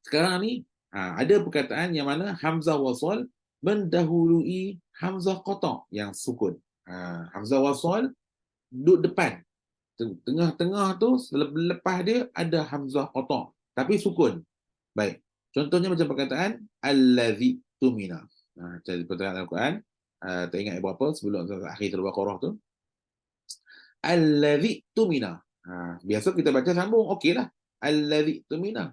Sekarang ni ada perkataan yang mana hamzah wasal mendahului hamzah qata' yang sukun. Hamzah wasal duduk depan. Tengah-tengah tu lepas dia ada hamzah qata' tapi sukun. Baik. Contohnya macam perkataan allazi tumina. Jadi perkataan Al-Quran, tak ingat berapa sebelum akhir Al-Baqarah tu. Allazi tumina. Biasa kita baca sambung, okeylah. Allazi tumina.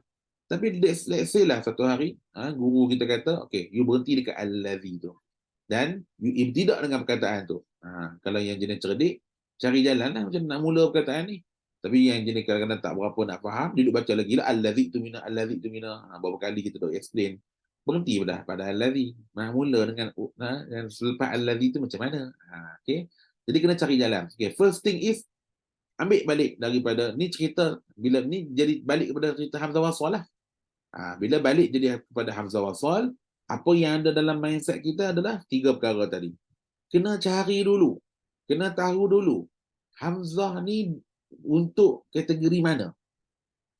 Tapi let's say lah satu hari, guru kita kata, okay, you berhenti dekat allazi tu. Dan you tidak dengan perkataan tu. Kalau yang jenis cerdik, cari jalan lah macam nak mula perkataan ni. Tapi yang jenis kadang-kadang tak berapa nak faham, dia duduk baca lagi lah, allazi tu mina, allazi tu mina. Berapa kali kita duduk explain. Berhenti pada allazi. Mula dengan selepas allazi tu macam mana. Okay. Jadi kena cari jalan. Okay. First thing is, ambil balik daripada, ni cerita, bila ni jadi balik kepada cerita hamzah wasal lah. Bila balik jadi kepada hamzah wasal, apa yang ada dalam mindset kita adalah 3 perkara tadi. Kena cari dulu. Kena tahu dulu. Hamzah ni untuk kategori mana?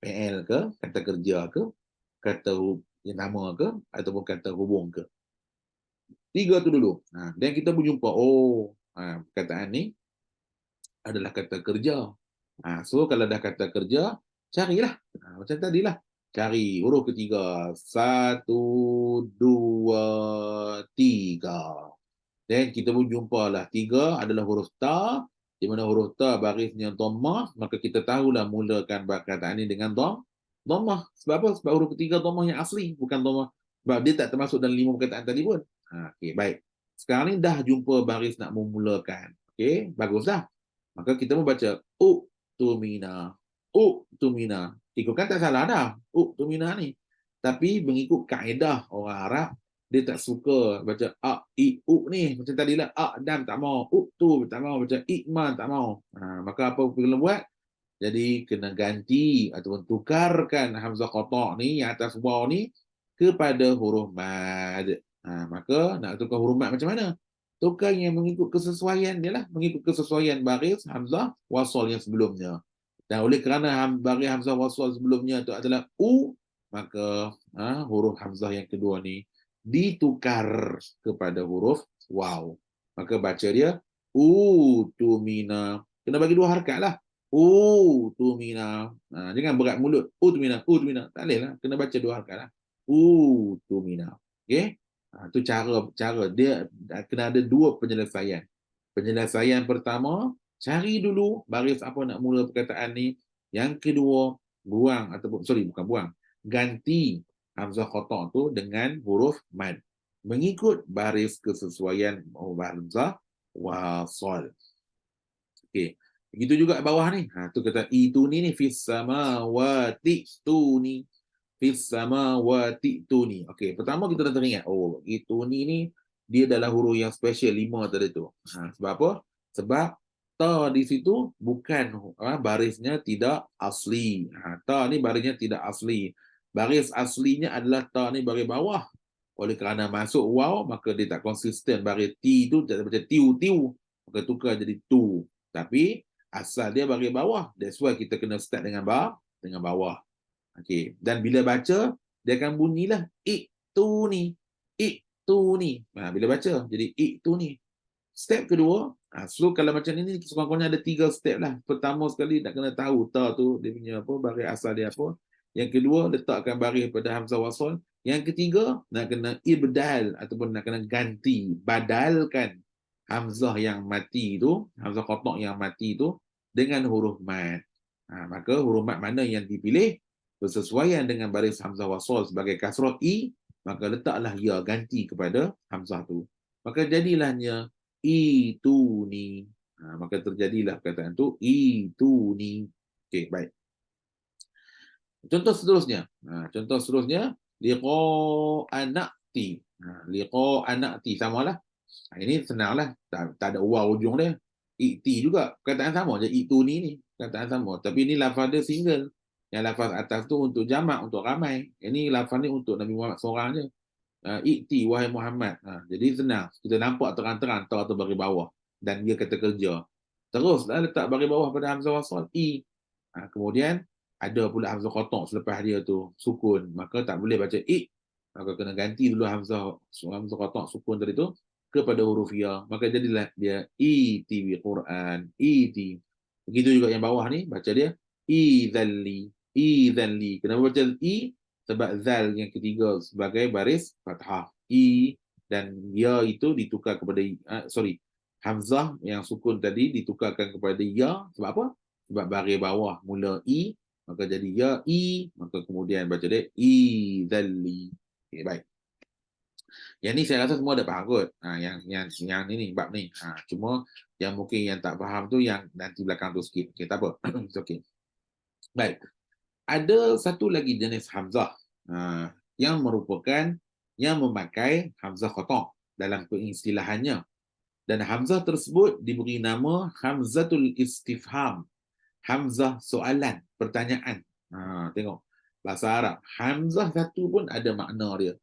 PL ke? Kata kerja ke? Kata nama ke? Ataupun kata hubung ke? 3 tu dulu. Dan kita berjumpa, perkataan ni adalah kata kerja. So kalau dah kata kerja, carilah. Macam tadilah. Cari huruf ketiga. 1, 2, 3. Dan kita pun jumpalah 3 adalah huruf ta. Di mana huruf ta barisnya dhammah, maka kita tahulah mulakan perkataan ini dengan dhammah. Sebab apa? Sebab huruf ketiga dhammah yang asli, bukan dhammah. Sebab dia tak termasuk dalam 5 perkataan tadi pun. Okey, baik. Sekarang ni dah jumpa baris nak memulakan. Okey, bagus dah. Maka kita membaca tumina. Tumina. Ikutkan tak salah dah. Tumina ni. Tapi mengikut kaedah orang Arab, dia tak suka baca ni. Macam tadi lah, dam tak mau. Tu tak mau. Baca ikman tak mau. Maka apa kena buat? Jadi kena ganti ataupun tukarkan hamzah qata' ni yang atas waw ni kepada huruf mad. Maka nak tukar huruf mat macam mana? Tukar yang mengikut kesesuaian dia lah, mengikut kesesuaian baris hamzah wasal yang sebelumnya. Dan oleh kerana baris hamzah wasal sebelumnya itu adalah u, maka huruf hamzah yang kedua ni ditukar kepada huruf waw. Maka baca dia utumina. Kena bagi 2 harakat lah. Utumina. Jangan berat mulut. Utumina, utumina. Tak boleh lah. Kena baca 2 harakat lah. Utumina. Okey? Itu cara dia kena ada 2 penyelesaian. Penyelesaian pertama, cari dulu baris apa nak mula perkataan ni. Yang kedua, buang ataupun bukan buang, ganti hamzah qata' tu dengan huruf mad mengikut baris kesesuaian hamzah wasal. Okey. Begitu juga bawah ni. Tu kata itu ni fis samawati tuni. Fis samawati tuni. Okey, pertama kita dah teringat. Oh, itu ni dia adalah huruf yang special 5 tadi tu. Sebab apa? Sebab ta di situ bukan barisnya tidak asli. Ta ni barisnya tidak asli. Baris aslinya adalah ta ni baris bawah. Oleh kerana masuk waw, maka dia tak konsisten. Baris ti tu tak macam tiu-tiu. Maka tukar jadi tu. Tapi asal dia baris bawah. That's why kita kena start dengan bawah. Okey, dan bila baca dia akan bunyilah itu ni. Itu ni. Bila baca jadi itu ni. Step kedua, so kalau macam ni sekurang-kurangnya ada 3 step lah. Pertama sekali nak kena tahu ta tu dia punya apa, baris asal dia apa. Yang kedua, letakkan baris pada hamzah wasal. Yang ketiga, nak kena ibdal ataupun nak kena ganti, badalkan hamzah yang mati tu, hamzah qata' yang mati tu dengan huruf mat. Maka huruf mat mana yang dipilih bersesuaian dengan baris hamzah wasal sebagai kasrah i, maka letaklah ya ganti kepada hamzah tu. Maka jadilahnya itu ni. Maka terjadilah perkataan tu itu ni. Okey, baik. Contoh seterusnya. Contoh seterusnya liqa'anati. Liqa'anati samalah. Ini senanglah. Tak ada waw ujung dia. Ikti juga. Perkataan sama je. Itu ni. Perkataan sama. Tapi ini lafaz dia single. Yang lafaz atas tu untuk jamak, untuk ramai. Ini lafaz ni untuk Nabi Muhammad seorang je. Ikti wahai Muhammad. Jadi senang. Kita nampak terang-terang ta tu baris bawah. Dan dia kata kerja. Teruslah letak baris bawah pada hamzah wasal i. Kemudian ada pula hamzah qata' selepas dia tu sukun. Maka tak boleh baca i. Maka kena ganti dulu hamzah qata' sukun tadi tu kepada huruf ya. Maka jadilah dia iti bi Quran. Iti. Begitu juga yang bawah ni baca dia idzalli. Idzalli. Kenapa baca i? Sebab zal yang ketiga sebagai baris fathah. I dan ya itu ditukar kepada hamzah yang sukun tadi ditukarkan kepada ya. Sebab apa? Sebab baris bawah mula i, maka jadi ya i, maka kemudian baca dia idzalli. Okay, baik. Yang ni saya rasa semua dah faham kot. Yang ni bab ni. Cuma yang mungkin yang tak faham tu yang nanti belakang tu sikit. Okey, tak apa. Okey. Baik. Ada satu lagi jenis hamzah yang merupakan yang memakai hamzah qata' dalam pengistilahannya. Dan hamzah tersebut diberi nama hamzatul istifham. Hamzah soalan, pertanyaan. Tengok. Bahasa Arab. Hamzah satu pun ada makna dia.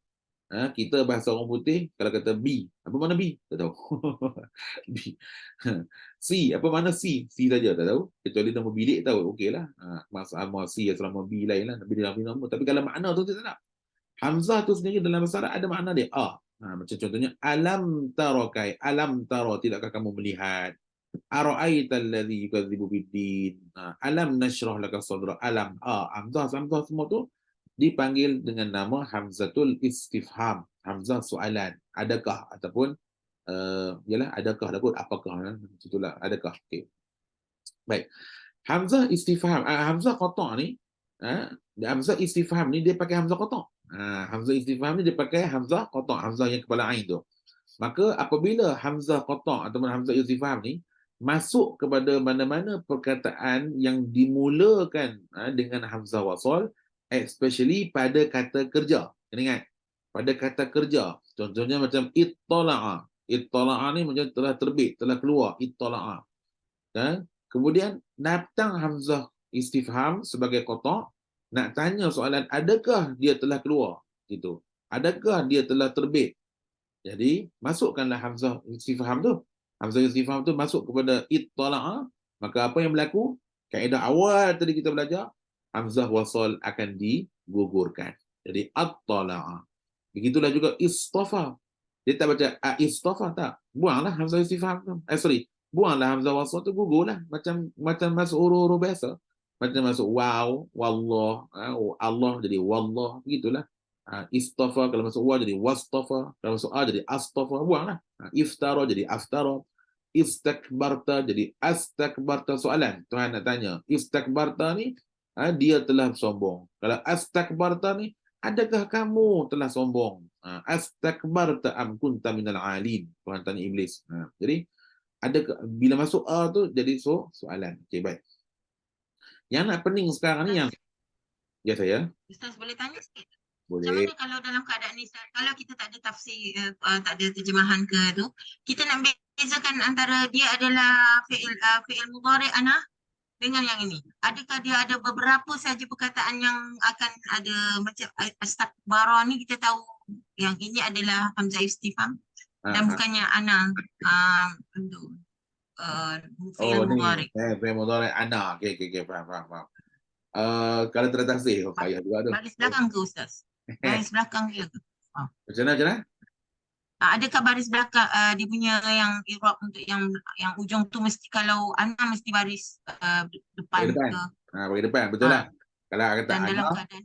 Kita bahasa orang putih, kalau kata B, apa mana B? Tak tahu. B. C, apa mana C? C saja, tak tahu. Kecuali nama bilik tahu, okeylah. Masalah C selama B lain lah. Nabi nama. Tapi kalau makna tu kita tak nak. Hamzah tu sendiri dalam bahasa Arab ada makna dia. Macam contohnya, alam tarokai. Alam taro, tidakkah kamu melihat? Ara'aital ladzi yukadzibu biddin. Alam nashrah laka sadra. Alam. Hamzah semua tu dipanggil dengan nama hamzatul istifham, hamzah soalan. Adakah ataupun adakah ataupun apakah, itulah adakah. Okey. Baik. Hamzah istifham, hamzah qata' ni, hamzah istifham ni dia pakai hamzah qata'. Hamzah istifham ni dia pakai hamzah qata', hamzah yang kepala ain tu. Maka apabila hamzah qata' ataupun hamzah istifham ni masuk kepada mana-mana perkataan yang dimulakan dengan hamzah wasal, especially pada kata kerja. Kena ingat, pada kata kerja. Contohnya macam ittala'a. Ittala'a ni macam telah terbit, telah keluar. Ittala'a. Kemudian datang hamzah istifham sebagai qata', nak tanya soalan, adakah dia telah keluar? Gitu. Adakah dia telah terbit? Jadi masukkanlah hamzah istifham tu. Hamzah istifham tu masuk kepada ittala'a, maka apa yang berlaku? Kaedah awal tadi kita belajar, hamzah wasal akan digugurkan. Jadi attala'a. Begitulah juga istafa. Dia tak baca istafa, tak. Buanglah hamzah istifham tu. Sorry. Buanglah hamzah wasal tu, gugurlah. Macam masuk huruf-huruf biasa. Macam masuk wow, wallah, Allah jadi wallah. Begitulah. Istafa, kalau masuk wa jadi wastafa, kalau masuk a jadi astafa, buanglah. Iftara jadi aftara, istakbarta jadi astakbarta. Soalan Tuhan nak tanya, istakbarta ni dia telah sombong. Kalau astakbarta ni, adakah kamu telah sombong? Astakbarta am kunta minal alin, Tuhan tanya iblis. Jadi bila masuk a tu jadi soalan. Okey, baik. Yang nak pening sekarang ni yang ya saya Ustaz boleh tanya sikit? boleh. Macam mana kalau dalam keadaan ni, kalau kita tak ada tafsir, tak ada terjemahan ke tu, kita nak bezakan antara dia adalah fi'il mudhari' ana dengan yang ini. Adakah dia ada beberapa saja perkataan yang akan ada macam astakbara ni, kita tahu yang ini adalah hamzah istifham dan bukannya ana untuk fi'il mudhari'. Fi'il mudhari' ana. Okey, faham. Kalau tak ada tafsir, payah juga tu. Baris belakang ke Ustaz? Baris belakang dia ke? Macam mana? Adakah baris belakang dia punya yang i'rab untuk yang ujung tu mesti, kalau ana mesti baris depan ke? Bagi depan, betul lah. Kalau kata Dan dalam ana, keadaan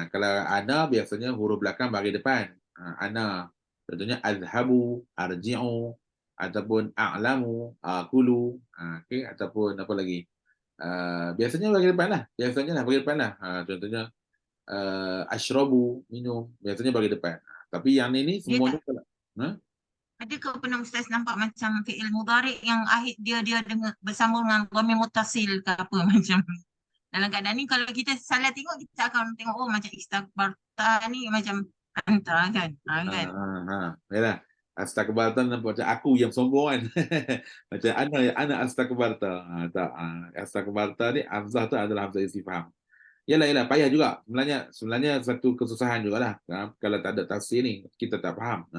kalau ana biasanya huruf belakang bagi depan. Ana. Contohnya azhabu, arji'u, ataupun a'lamu, aqulu, okey, ataupun apa lagi? Biasanya bagi depan lah. Bagi depan lah. Contohnya ashrabu, minum, biasanya bagi depan. Tapi yang ini semuanya kalau adakah pernah Ustaz nampak macam fi'il mudhari' yang akhir dia dengan bersambung dengan dhamir muttasil ke apa macam dalam keadaan ni, kalau kita salah tengok, kita akan tengok macam istakbarta ni macam anta kan. Yalah. Astakbarta nampak macam aku yang sombong kan. Macam ana astakbarta. Tak. Astakbarta ni hamzah tu adalah hamzah istifham. Yalah, payah juga. Sebenarnya satu kesusahan jugalah. Kalau tak ada tafsir ni, kita tak faham.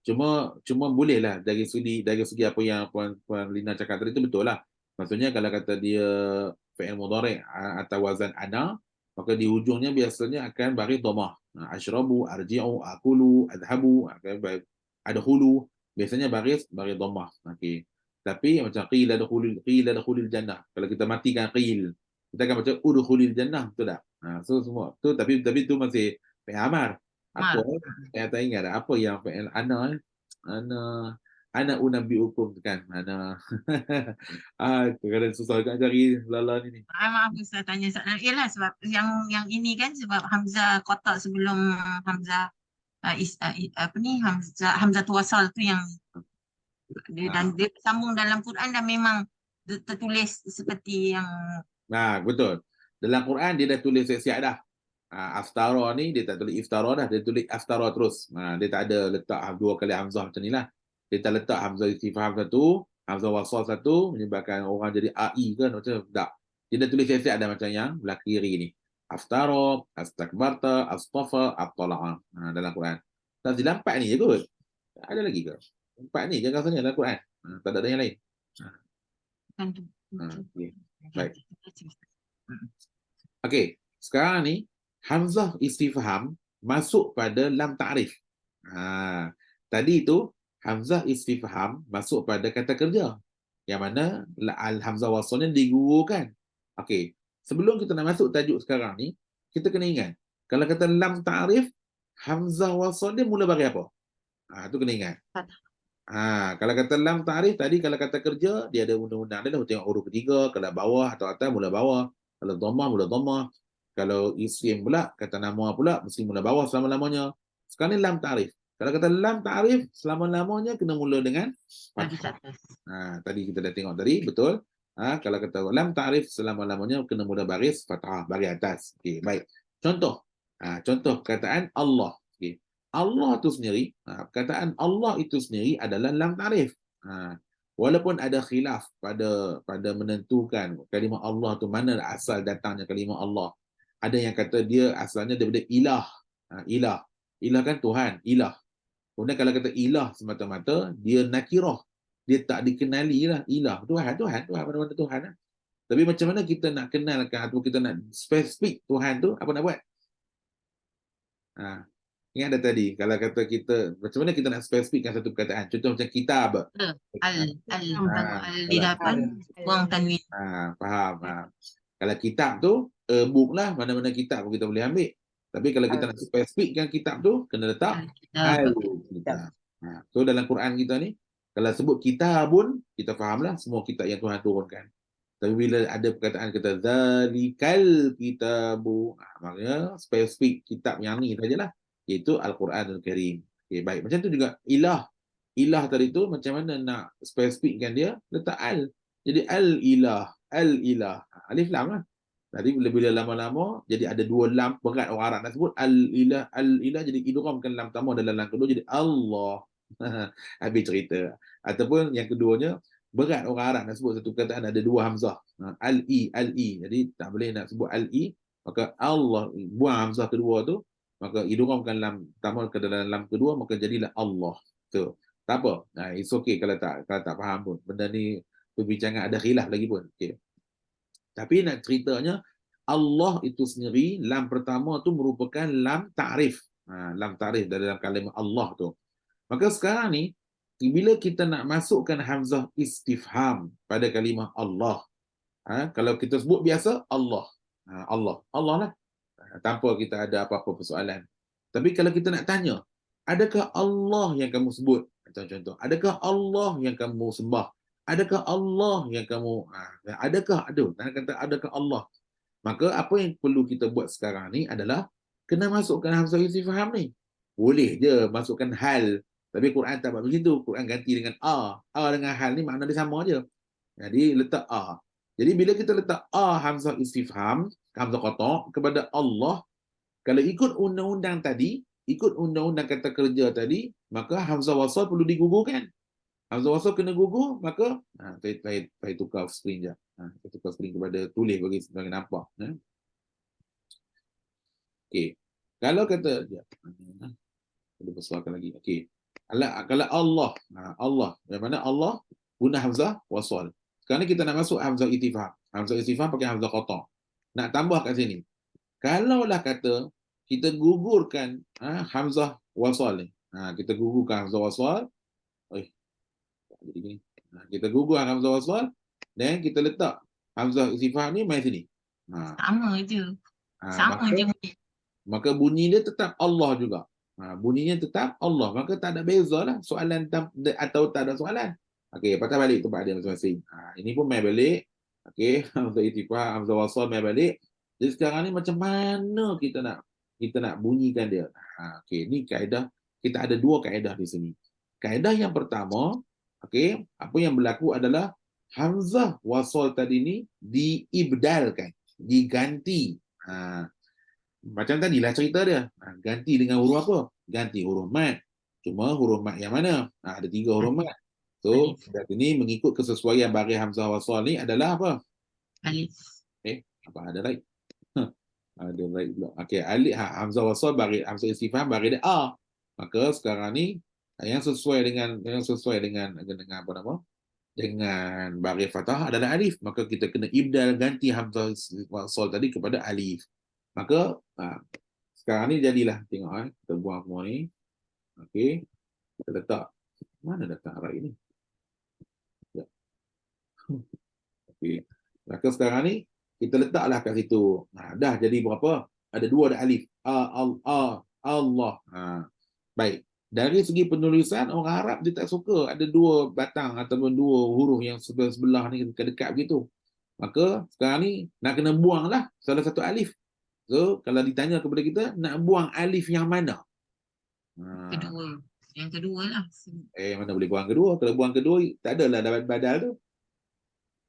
Cuma bolehlah dari segi apa yang Puan Lina cakap tadi, itu betul lah. Maksudnya kalau kata dia fi'il mudhari' atau wazan ana, maka di ujungnya biasanya akan bagi dhammah. Ashrabu, arji'u, aqulu, adhabu, adkhulu, biasanya bagi dhammah. Okey. Tapi macam qila dukhulil jannah. Kalau kita matikan qil, kita akan baca udkhulil jannah, betul tak? So semua tu, tapi tu masih fi'il amar. Apa tak ingat apa yang fi'il ana ana unabbiukum kan. Ana kadang susah nak cari lala ni. Maaf Ustaz tanya soalan. Yalah sebab yang ini kan, sebab hamzah kotak sebelum hamzah apa ni, hamzah wasal tu yang dan dia sambung dalam Quran dan memang tertulis seperti yang betul. Dalam Quran dia dah tulis siap dah. Aftara ni dia tak tulis iftara dah, dia tulis aftara terus. Dia tak ada letak dua kali hamzah macam ni lah. Dia tak letak hamzah istifham satu, hamzah wasal satu, menyebabkan orang jadi ai kan, macam tak. Dia dah tulis siap dah macam yang belah kiri ni. Aftara, astakbarta, astafa, attala'a. Dalam Quran. Tak silap 4 ni je kot. Ada lagi ke? 4 ni je rasanya dalam Quran. Tak ada yang lain. Okay. Baik. Okey, sekarang ni hamzah istifham masuk pada lam ta'rif. Tadi tu hamzah istifham masuk pada kata kerja, yang mana al-hamzah wasalnya digugurkan. Okey, sebelum kita nak masuk tajuk sekarang ni, kita kena ingat, kalau kata lam ta'rif, hamzah wasal dia mula bagi apa? Tu kena ingat. Kalau kata lam ta'rif tadi, kalau kata kerja, dia ada undang-undang dia dah, tengok huruf ketiga, kalau bawah atau atas mula bawah, kalau dhammah mula dhammah, kalau isim pula, kata nama pula, mesti mula bawah selama-lamanya. Sekarang ni lam ta'rif. Kalau kata lam ta'rif, selama-lamanya kena mula dengan fathah. Tadi kita dah tengok tadi, betul. Kalau kata lam ta'rif, selama-lamanya kena mula baris fathah, baris atas. Okey, baik. Contoh. Contoh perkataan Allah. Okey. Allah itu sendiri, perkataan Allah itu sendiri adalah lam ta'rif. Walaupun ada khilaf pada menentukan kalimah Allah tu mana asal datangnya kalimah Allah. Ada yang kata dia asalnya daripada ilah. Ilah kan Tuhan, ilah. Kemudian kalau kata ilah semata-mata, dia nakirah. Dia tak dikenali lah. Ilah, Tuhan, mana-mana Tuhan lah. Tapi macam mana kita nak kenalkan atau kita nak spesifik Tuhan tu, apa nak buat? Ha. Ingat dah tadi, kalau kata kita, macam mana kita nak spesifikkan satu perkataan? Contoh macam kitab. Al tengok al di Kalau, depan buang tanwin. faham. Kalau kitab tu, book lah, mana-mana kitab pun kita boleh ambil. Tapi kalau kita nak spesifikkan kitab tu, kena letak al-kitab. So dalam Quran kita ni, kalau sebut kitabun, kita fahamlah semua kitab yang Tuhan turunkan. Tapi bila ada perkataan kata zalikal kitabu, maknanya spesifik kitab yang ni sajalah, iaitu Al-Quranul Karim. Okay, baik. Macam tu juga ilah. Ilah tadi tu macam mana nak spesifikkan dia, letak al. Jadi al-ilah, al-ilah. Alif lam lah. Tadi bila lama-lama jadi ada dua lam, berat orang Arab nak sebut al-ilah, al-ilah, jadi idghamkan lam pertama dalam lam kedua jadi Allah. Habis cerita. Ataupun yang keduanya, berat orang Arab nak sebut satu perkataan ada dua hamzah. Al-i, al-i. Jadi tak boleh nak sebut al-i, maka Allah, buang hamzah kedua tu, maka idghamkan lam pertama ke dalam lam kedua, maka jadilah Allah. Tu. Tak apa. It's okay kalau tak faham pun. Benda ni perbincangan ada khilaf lagi pun. Okay. Tapi nak ceritanya, Allah itu sendiri, lam pertama tu merupakan lam ta'rif. Lam ta'rif dalam kalimah Allah tu. Maka sekarang ni, bila kita nak masukkan hamzah istifham pada kalimah Allah, kalau kita sebut biasa, Allah. Allah lah. Tanpa kita ada apa-apa persoalan. Tapi kalau kita nak tanya, adakah Allah yang kamu sebut? Contoh, adakah Allah yang kamu sembah? Adakah Allah yang kamu, adakah Allah? Maka apa yang perlu kita buat sekarang ni adalah kena masukkan hamzah istifham ni. Boleh je masukkan hal, tapi Quran tak buat begitu. Quran ganti dengan a. A dengan hal ni makna dia sama je. Jadi letak a. Jadi bila kita letak a hamzah istifham, hamzah qata' kepada Allah, kalau ikut undang-undang tadi, ikut undang-undang kata kerja tadi, maka hamzah wasal perlu digugurkan. Hamzah wasal kena gugur, maka saya tukar skrin je. Saya tukar skrin kepada tulis bagi nampak. Okey. Kalau kata ada persoalan lagi. Okey. Kalau Allah, Allah, yang mana Allah guna hamzah wasal. Sekarang ni kita nak masuk hamzah istifham. Hamzah istifham pakai hamzah qata'. Nak tambah kat sini. Kalaulah kata kita gugurkan hamzah wasal ni. Kita gugurkan hamzah wasal. Kita gugur hamzah wasal dan kita letak hamzah istifham ni mai sini. Sama je. Sama je. Maka bunyi dia tetap Allah juga. Bunyinya tetap Allah. Maka tak ada beza lah soalan atau tak ada soalan. Okey, patah balik tempat dia masing-masing. Ini pun mai balik. Okey, hamzah istifham, hamzah wasal mai balik. Jadi sekarang ni macam mana kita nak bunyikan dia. Okey, ni kaedah. Kita ada dua kaedah di sini. Kaedah yang pertama, okey, apa yang berlaku adalah hamzah wasal tadi ni diibdalkan, diganti. Macam tadilah cerita dia. Ganti dengan huruf apa? Ganti huruf mat. Cuma huruf mat yang mana? Ada 3 huruf mat. So, kat sini mengikut kesesuaian baris hamzah wasal ni adalah apa? Alif. Apa ada right? Ada right pula. Okey, alif hamzah wasal baris hamzah istifham baris dia a. Maka sekarang ni yang sesuai dengan apa nama? Dengan baris fathah adalah alif. Maka kita kena ibdal, ganti hamzah wasal tadi kepada alif. Maka sekarang ni jadilah, tengok kita buang semua ni. Okey. Kita letak mana letak arah ini? Ya. Okey. Maka sekarang ni kita letaklah kat situ. Dah jadi berapa? Ada 2 dah alif. Allah. Baik. Dari segi penulisan, orang Arab dia tak suka ada 2 batang ataupun 2 huruf yang sebelah ni dekat begitu. Maka sekarang ni nak kena buanglah salah satu alif. So, kalau ditanya kepada kita, nak buang alif yang mana? Kedua. Yang kedua lah. Mana boleh buang kedua? Kalau buang kedua, tak adalah dapat badal tu.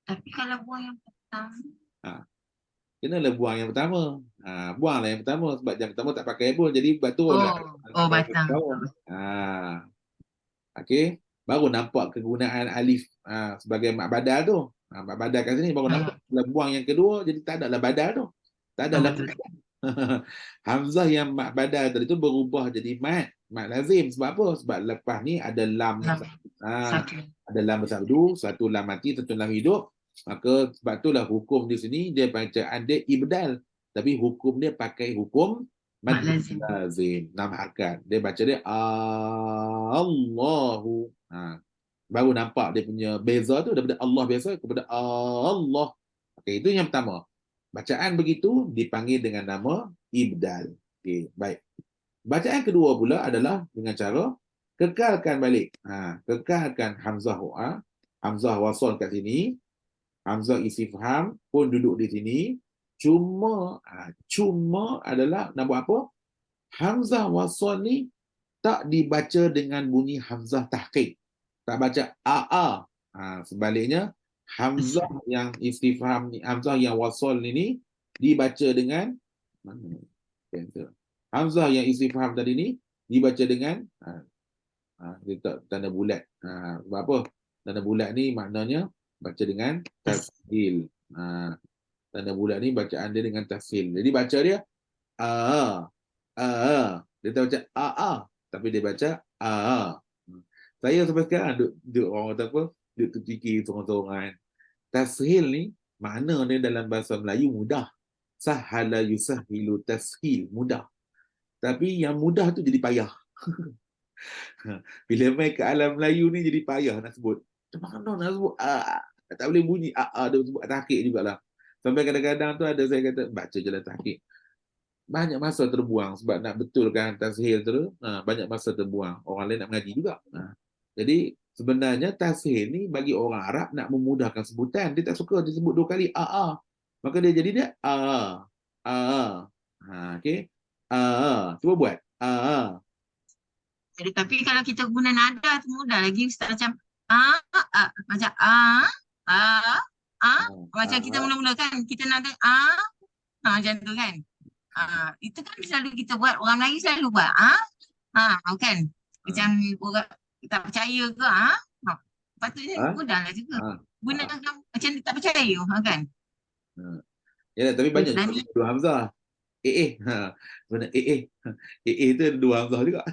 Tapi kalau buang yang pertama? Kenalah buang yang pertama. Buanglah yang pertama. Sebab yang pertama tak pakai pun. Jadi batul lah. Batang. Okey. Baru nampak kegunaan alif sebagai mak badal tu. Mak badal kat sini baru nampak. Kalau buang yang kedua, jadi tak adalah badal tu. Tak adalah. Hamzah yang mak badal tadi tu berubah jadi mat. mat lazim. Sebab apa? Sebab lepas ni ada lam Lam ha, satu. ada lam bersabdu, satu lam mati, satu lam hidup. Maka sebab itulah hukum di sini dia bacaan dia ibdal. Tapi hukum dia pakai hukum Mat mad lazim. lazim, 6 harakat. Dia baca dia Allahu. Baru nampak dia punya beza tu daripada Allah biasa kepada Allah. Okey, itu yang pertama. Bacaan begitu dipanggil dengan nama ibdal. Okey, baik. Bacaan kedua pula adalah dengan cara kekalkan balik. Kekalkan hamzah wa, hamzah wasal kat sini, hamzah istifham pun duduk di sini. Cuma adalah nak buat apa? Hamzah wasal ni tak dibaca dengan bunyi hamzah tahqiq. Tak baca aa. Sebaliknya hamzah yang istifham ni, hamzah yang wasal ni dibaca dengan mana? Hamzah yang istifham tadi ni dibaca dengan dia tak tanda bulat. Sebab apa? Tanda bulat ni maknanya baca dengan tashil. Tanda bulat ni bacaan dia dengan tashil. Jadi baca dia dia tak baca tapi dia baca Saya sampai sekarang duk orang kata apa? Duk terfikir seorang-seorang. Tashil ni makna dia dalam bahasa Melayu mudah. Sahala yusahilu tashil, mudah. Tapi yang mudah tu jadi payah. Bila main ke alam Melayu ni jadi payah nak sebut. Macam mana nak sebut? Tak boleh bunyi dia sebut tahqiq jugalah. Sampai kadang-kadang tu ada saya kata baca je lah tahqiq. Banyak masa terbuang sebab nak betulkan tashil tu, banyak masa terbuang. Orang lain nak mengaji juga. Jadi sebenarnya tashil ni bagi orang Arab nak memudahkan sebutan. Dia tak suka disebut 2 kali Maka dia jadi dia okey. Cuba buat. Jadi, tapi kalau kita guna nada tu mudah lagi Ustaz, macam macam macam kita mula-mula kan kita nada macam tu kan. Itu kan selalu kita buat, orang Melayu selalu buat kan. Macam orang tak percaya ke patutnya mudahlah juga. Gunakan macam dia tak percaya kan. Ya, tapi banyak Dan dua hamzah. Sebenarnya tu ada 2 hamzah juga.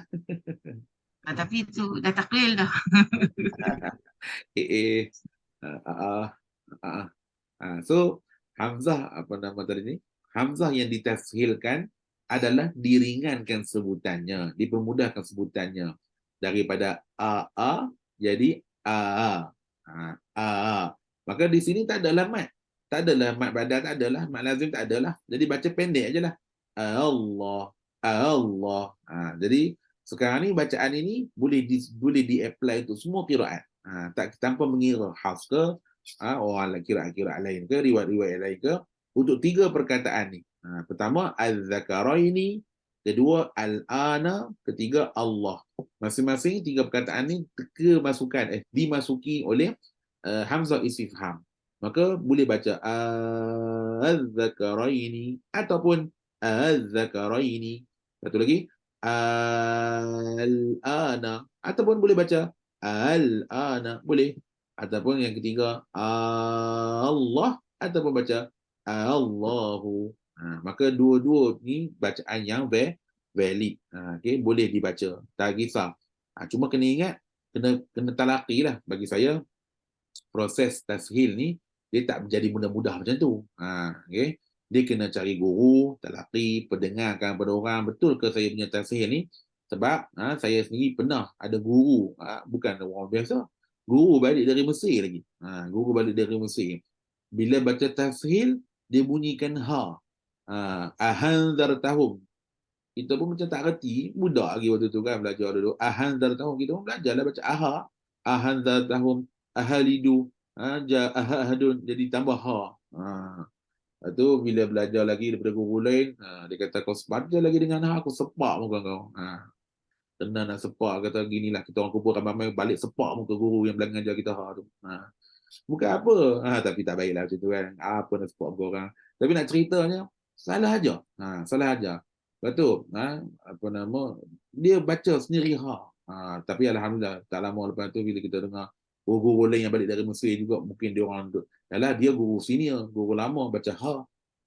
tapi itu dah taklil dah. So hamzah apa nama tadi ni? Hamzah yang ditashilkan adalah diringankan sebutannya, dipermudahkan sebutannya daripada jadi Maka di sini tak ada mat. Tak adalah mat badal, tak adalah mat lazim, tak adalah. Jadi baca pendek ajalah. Allah. Jadi sekarang ni bacaan ini boleh di-apply untuk semua qiraat. Tanpa mengira hafs ke orang qiraat lain ke, riwayat lain ke, untuk 3 perkataan ni. Pertama az-zakaraini, kedua al-ana, ketiga Allah. Masing-masing 3 perkataan ni dimasuki oleh hamzah istifham. Maka boleh baca az-zakaraini ataupun az-zakaraini. Satu lagi al-ana ataupun boleh baca al-ana, boleh. Ataupun yang ketiga Allah ataupun baca Allahu. Maka dua-dua ni bacaan yang valid. Okay, boleh dibaca. Tak kisah. Cuma kena ingat, kena talaqi lah. Bagi saya, proses tashil ni dia tak menjadi mudah-mudah macam tu. Okay. Dia kena cari guru, talaqi, pendengarkan pada orang, betul ke saya punya tashil ni? Sebab saya sendiri pernah ada guru, bukan orang biasa, guru balik dari Mesir lagi. Guru balik dari Mesir. Bila baca tashil, dia bunyikan ahanzartahum. Kita pun macam tak reti, budak lagi waktu tu kan belajar dulu. Ahanzartahum, kita pun belajarlah baca ahanzartahum, ahalidu, ahadun, jadi tambah Lepas tu bila belajar lagi daripada guru lain, dia kata kau baca lagi dengan aku sepak muka kau. Kena nak sepak, kata ginilah kita orang kumpul ramai balik sepak muka guru yang belakang ajar kita tu. Bukan apa, tapi tak baiklah macam tu kan. Apa nak sepak muka orang. Tapi nak ceritanya, salah aja. Salah aja. Lepas tu, apa nama, dia baca sendiri tapi alhamdulillah tak lama lepas tu bila kita dengar guru-guru lain yang balik dari Mesir juga, mungkin dia orang dia guru senior, guru lama baca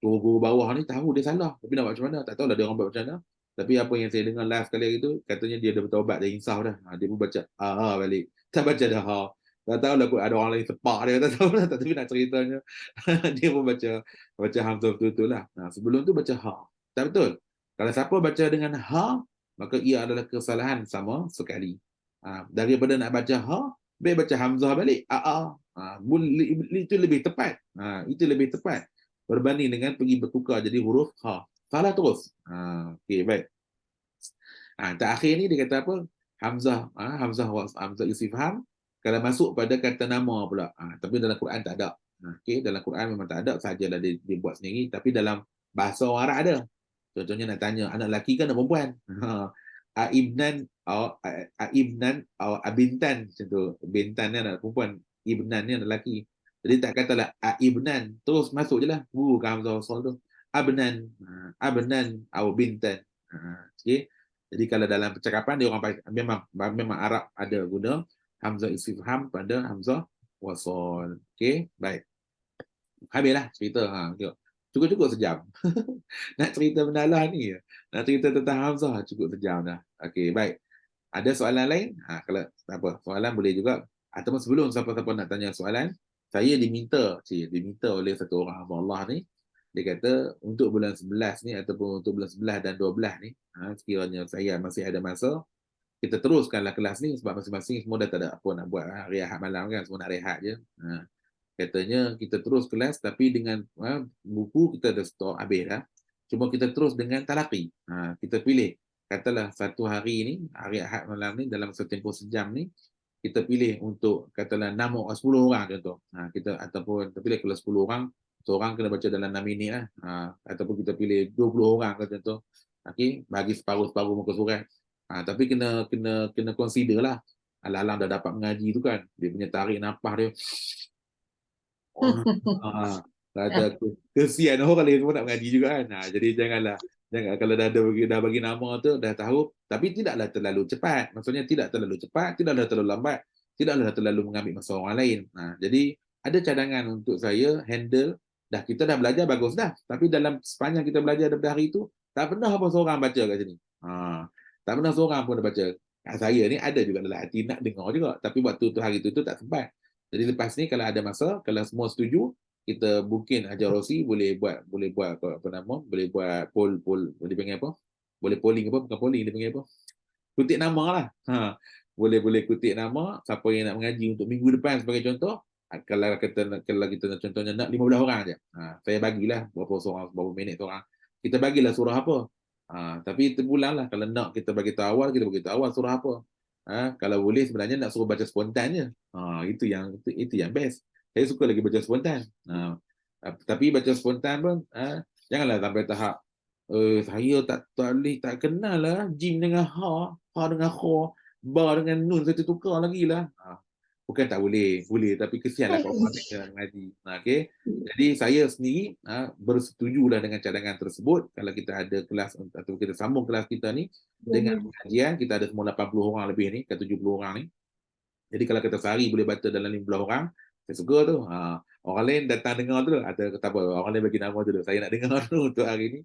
guru-guru bawah ni tahu dia salah, tapi nak buat macam mana tak tahulah dia orang buat macam mana. Tapi apa yang saya dengar live sekali itu, katanya dia dah bertaubat, dah insaf dah. Dia pun baca balik. Tak baca dah ha. Tak tahu lah ada orang lain sepak dia, tak tahu lah. Tapi nak ceritanya, dia pun baca Hamzah betul-betul lah. Sebelum tu baca ha. Tak betul. Kalau siapa baca dengan ha, maka ia adalah kesalahan sama sekali. Daripada nak baca ha, baik baca Hamzah balik. Itu lebih tepat. Itu lebih tepat. Berbanding dengan pergi bertukar jadi huruf ha. Salah terus. Okey, baik. Terakhir ni dia kata apa? Hamzah istifham kalau masuk pada kata nama pula. Tapi dalam Quran tak ada. Okey, dalam Quran memang tak ada, sajalah dia buat sendiri, tapi dalam bahasa orang Arab ada. Contohnya nak tanya anak lelaki kan anak perempuan. Aibnan atau abintan, macam tu. Bintan ni anak perempuan, ibnan ni anak lelaki. Jadi tak katalah aibnan, terus masuk je lah. Kan Hamzah wasal tu. Abnan atau bintan. Okey. Jadi kalau dalam percakapan dia orang memang Arab ada guna hamzah istifham pada hamzah wasal. Okey, baik. Habislah cerita. Cukup-cukup sejam. Nak cerita mendalah ni, nak cerita tentang hamzah cukup sejam dah. Okey, baik. Ada soalan lain? Kalau apa, soalan boleh juga. Ataupun sebelum siapa-siapa nak tanya soalan, saya diminta oleh satu orang hamba Allah ni, dia kata untuk bulan 11 ni ataupun untuk bulan 11 dan 12 ni, sekiranya saya masih ada masa, kita teruskanlah kelas ni sebab masing-masing semua dah tak ada apa nak buat, rehat malam kan, semua nak rehat je. Katanya kita terus kelas tapi dengan buku kita dah stok habis dah. Cuma kita terus dengan talaqi. Kita pilih, katalah satu hari ni, hari Ahad malam ni, dalam setempoh sejam ni, kita pilih untuk katalah 6 orang, 10 orang contoh. Kita ataupun kita pilih kalau 10 orang, seorang kena baca dalam 6 minit lah. Ataupun kita pilih 20 orang contoh. Okey, bagi separuh-separuh muka surat. Tapi kena consider lah. Alang-alang dah dapat mengaji tu kan, dia punya tarik nafas dia. Kata kesian orang lain pun nak mengaji juga kan. Jadi jangan kalau dah bagi nama tu dah tahu, tapi tidaklah terlalu cepat. Maksudnya tidak terlalu cepat, tidaklah terlalu lambat, tidaklah terlalu mengambil masa orang lain. Jadi ada cadangan untuk saya handle. Kita dah belajar bagus dah, tapi dalam sepanjang kita belajar daripada hari itu tak pernah apa seorang baca kat sini. Tak pernah seorang pun baca. Saya ni ada juga dalam hati nak dengar juga, tapi waktu tu hari tu tak sempat. Jadi lepas ni kalau ada masa, kalau semua setuju, kita mungkin Hajar Rossi boleh buat apa nama, boleh buat poll boleh panggil apa? Boleh polling apa? Bukan polling, dia panggil apa? Kutip nama lah. Boleh kutip nama siapa yang nak mengaji untuk minggu depan sebagai contoh. Kalau kita contohnya nak 15 orang aja. Saya bagilah berapa minit seorang. Kita bagilah surah apa. Tapi terpulang lah, kalau nak kita bagi tahu awal, kita bagi tahu awal surah apa. Kalau boleh sebenarnya nak suruh baca spontan je. Itu yang best. Saya suka lagi baca spontan. Tapi baca spontan pun janganlah sampai tahap saya tak kenal lah jim dengan ha dengan kha, ba dengan nun saya tertukar lagi lah. Bukan tak boleh, tapi kesianlah kalau orang nak mengaji. Okey. Jadi saya sendiri bersetujulah dengan cadangan tersebut. Kalau kita ada kelas atau kita sambung kelas kita ni dengan pengajian, kita ada semua 80 orang lebih ni, ke 70 orang ni. Jadi kalau kita sehari boleh baca dalam 15 orang, saya suka tu. Orang lain datang dengar tu, ada kata apa, orang lain bagi nama tu, saya nak dengar dulu untuk hari ni.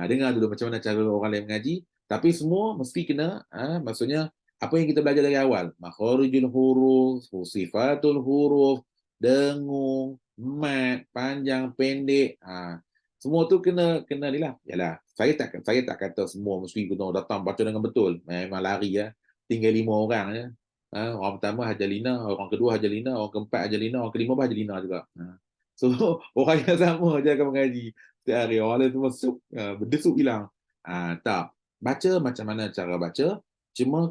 Dengar dulu macam mana cara orang lain mengaji. Tapi semua mesti kena, maksudnya apa yang kita belajar dari awal, makharijul huruf, sifatul huruf, dengung, mat, panjang, pendek, semua tu kena ni lah. Yalah, saya tak kata semua mesti kena datang baca dengan betul. Memang lari ya. Tinggal 5 orang ya. Orang pertama Hajalina, orang kedua Hajalina, orang keempat Hajalina, orang kelima pun Hajalina juga. So orang yang sama je akan mengaji setiap hari. Orang lain semua berdesuk hilang. Tak. Baca macam mana cara baca. Cuma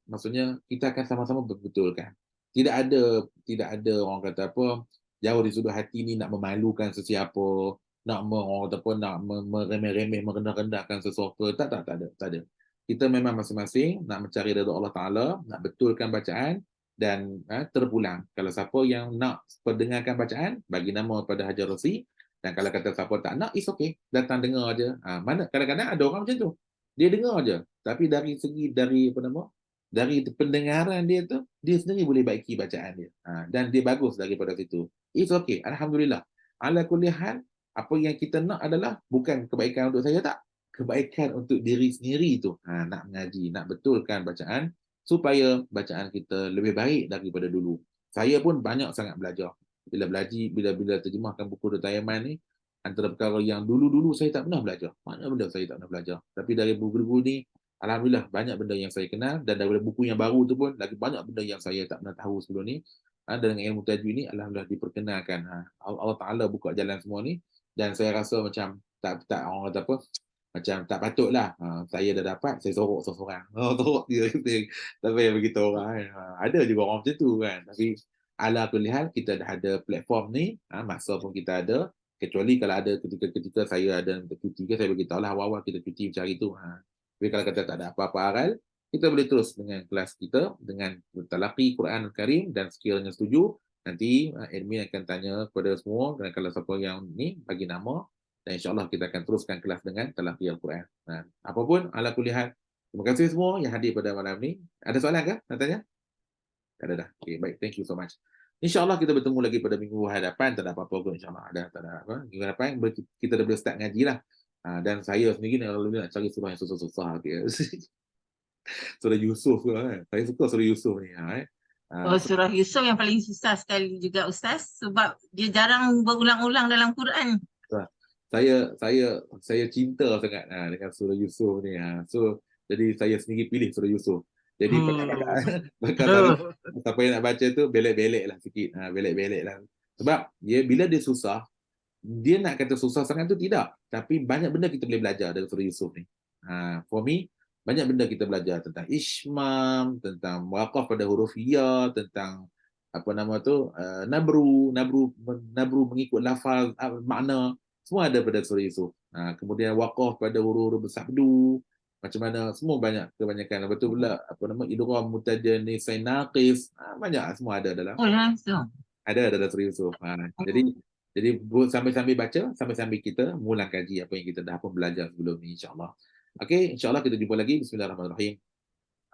maksudnya kita akan sama-sama berbetulkan. Tidak ada orang kata apa, jauh di sudut hati ni nak memalukan sesiapa, nak orang kata apa, nak meremeh-remeh, merendah-rendahkan sesuatu. Tak ada. Kita memang masing-masing nak mencari redha Allah Ta'ala, nak betulkan bacaan dan terpulang. Kalau siapa yang nak pendengarkan bacaan, bagi nama pada Hajar Rossi. Dan kalau kata siapa tak nak, it's okay. Datang dengar aja. Mana kadang-kadang ada orang macam tu. Dia dengar aja. Tapi dari pendengaran dia tu, dia sendiri boleh baiki bacaan dia. Dan dia bagus daripada situ. It's okay. Alhamdulillah. Ala kulli hal, apa yang kita nak adalah bukan kebaikan untuk saya tak. kebaikan untuk diri sendiri tu. Nak mengaji, nak betulkan bacaan supaya bacaan kita lebih baik daripada dulu. Saya pun banyak sangat belajar. Bila terjemahkan buku Dr. Yaman ni, antara perkara yang dulu-dulu saya tak pernah belajar. Mana benda saya tak pernah belajar. Tapi dari buku-buku ni, alhamdulillah banyak benda yang saya kenal, dan daripada buku yang baru tu pun lagi banyak benda yang saya tak pernah tahu sebelum ni. Dan dengan ilmu tajwid ni, alhamdulillah diperkenalkan. Allah Ta'ala buka jalan semua ni, dan saya rasa macam tak orang kata apa, macam tak patutlah. Saya dah dapat, saya sorok seorang. Sorok dia. Tak payah beritahu orang kan. Ada juga orang macam tu kan. Tapi ala kulihal kita dah ada platform ni, masa pun kita ada, kecuali kalau ada ketika saya ada cuti ke, saya beritahu lah awal-awal kita cuti macam tu. Tapi kalau kata tak ada apa-apa aral, kita boleh terus dengan kelas kita dengan talaqi Quran Karim, dan sekiranya setuju, nanti admin akan tanya kepada semua, dan kalau siapa yang ni bagi nama, dan insyaAllah kita akan teruskan kelas dengan talaqi Al-Quran. Apapun, ala kulihat, terima kasih semua yang hadir pada malam ni. Ada soalan ke nak tanya? Tak ada dah. Okay, baik. Thank you so much. InsyaAllah kita bertemu lagi pada minggu hadapan. Tak ada apa-apa pun insyaAllah. Tak ada apa. Minggu hadapan kita dah boleh start ngaji lah. Dan saya sendiri nak cari surah yang susah-susah. Okay. Surah Yusuf kan. Saya suka surah Yusuf ni. Oh, surah Yusuf yang paling susah sekali juga Ustaz, sebab dia jarang berulang-ulang dalam Quran. Saya cinta sangat dengan surah Yusuf ni. So jadi saya sendiri pilih surah Yusuf. Jadi siapa yang nak baca tu belek-belek lah sikit. Belek-belek lah. Sebab bila dia susah, dia nak kata susah sangat tu tidak. Tapi banyak benda kita boleh belajar dari surah Yusuf ni. For me, banyak benda kita belajar tentang ishmam, tentang waqaf pada huruf ya, tentang apa nama tu, nabru mengikut lafaz, makna, semua ada pada surah Yusuf. Kemudian waqaf pada huruf-huruf bersabdu, macam mana, semua banyak kebanyakan. Betul pula apa nama, idgham mutajannis naqis, banyak semua ada dalam. Oh, langsung. Ada dalam surah Yusuf. Jadi sambil-sambil baca, sambil-sambil kita mengulang kaji apa yang kita dah pun belajar sebelum ni, insyaAllah. Okey, insyaAllah kita jumpa lagi. Bismillahirrahmanirrahim.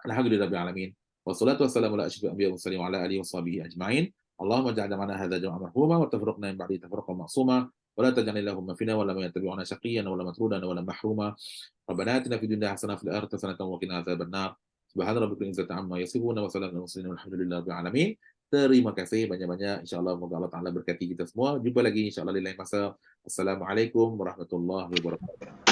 Alhamdulillahirabbil alamin. Wassalatu wassalamu ala asyrafil anbiya'i mursalin wa ala alihi washabihi ajma'in. Allahumma ja'alna mana hadza jam'an marhuma wa tafraqna min ba'di tafraqan ma'suma wa la taj'al lahum fina wa la yattabi'una shaqiyyan wa la matrudan wa la mahruma. Rabbana atina fid dunya hasanah fil akhirati hasanatan wa qina adzabannar. Subhana rabbika rabbil izzati amma yasifun wa salamun alal mursalin walhamdulillahirabbil alamin. Terima kasih banyak-banyak. InsyaAllah moga Allah Ta'ala berkati kita semua. Jumpa lagi insyaAllah di lain masa. Assalamualaikum warahmatullahi wabarakatuh.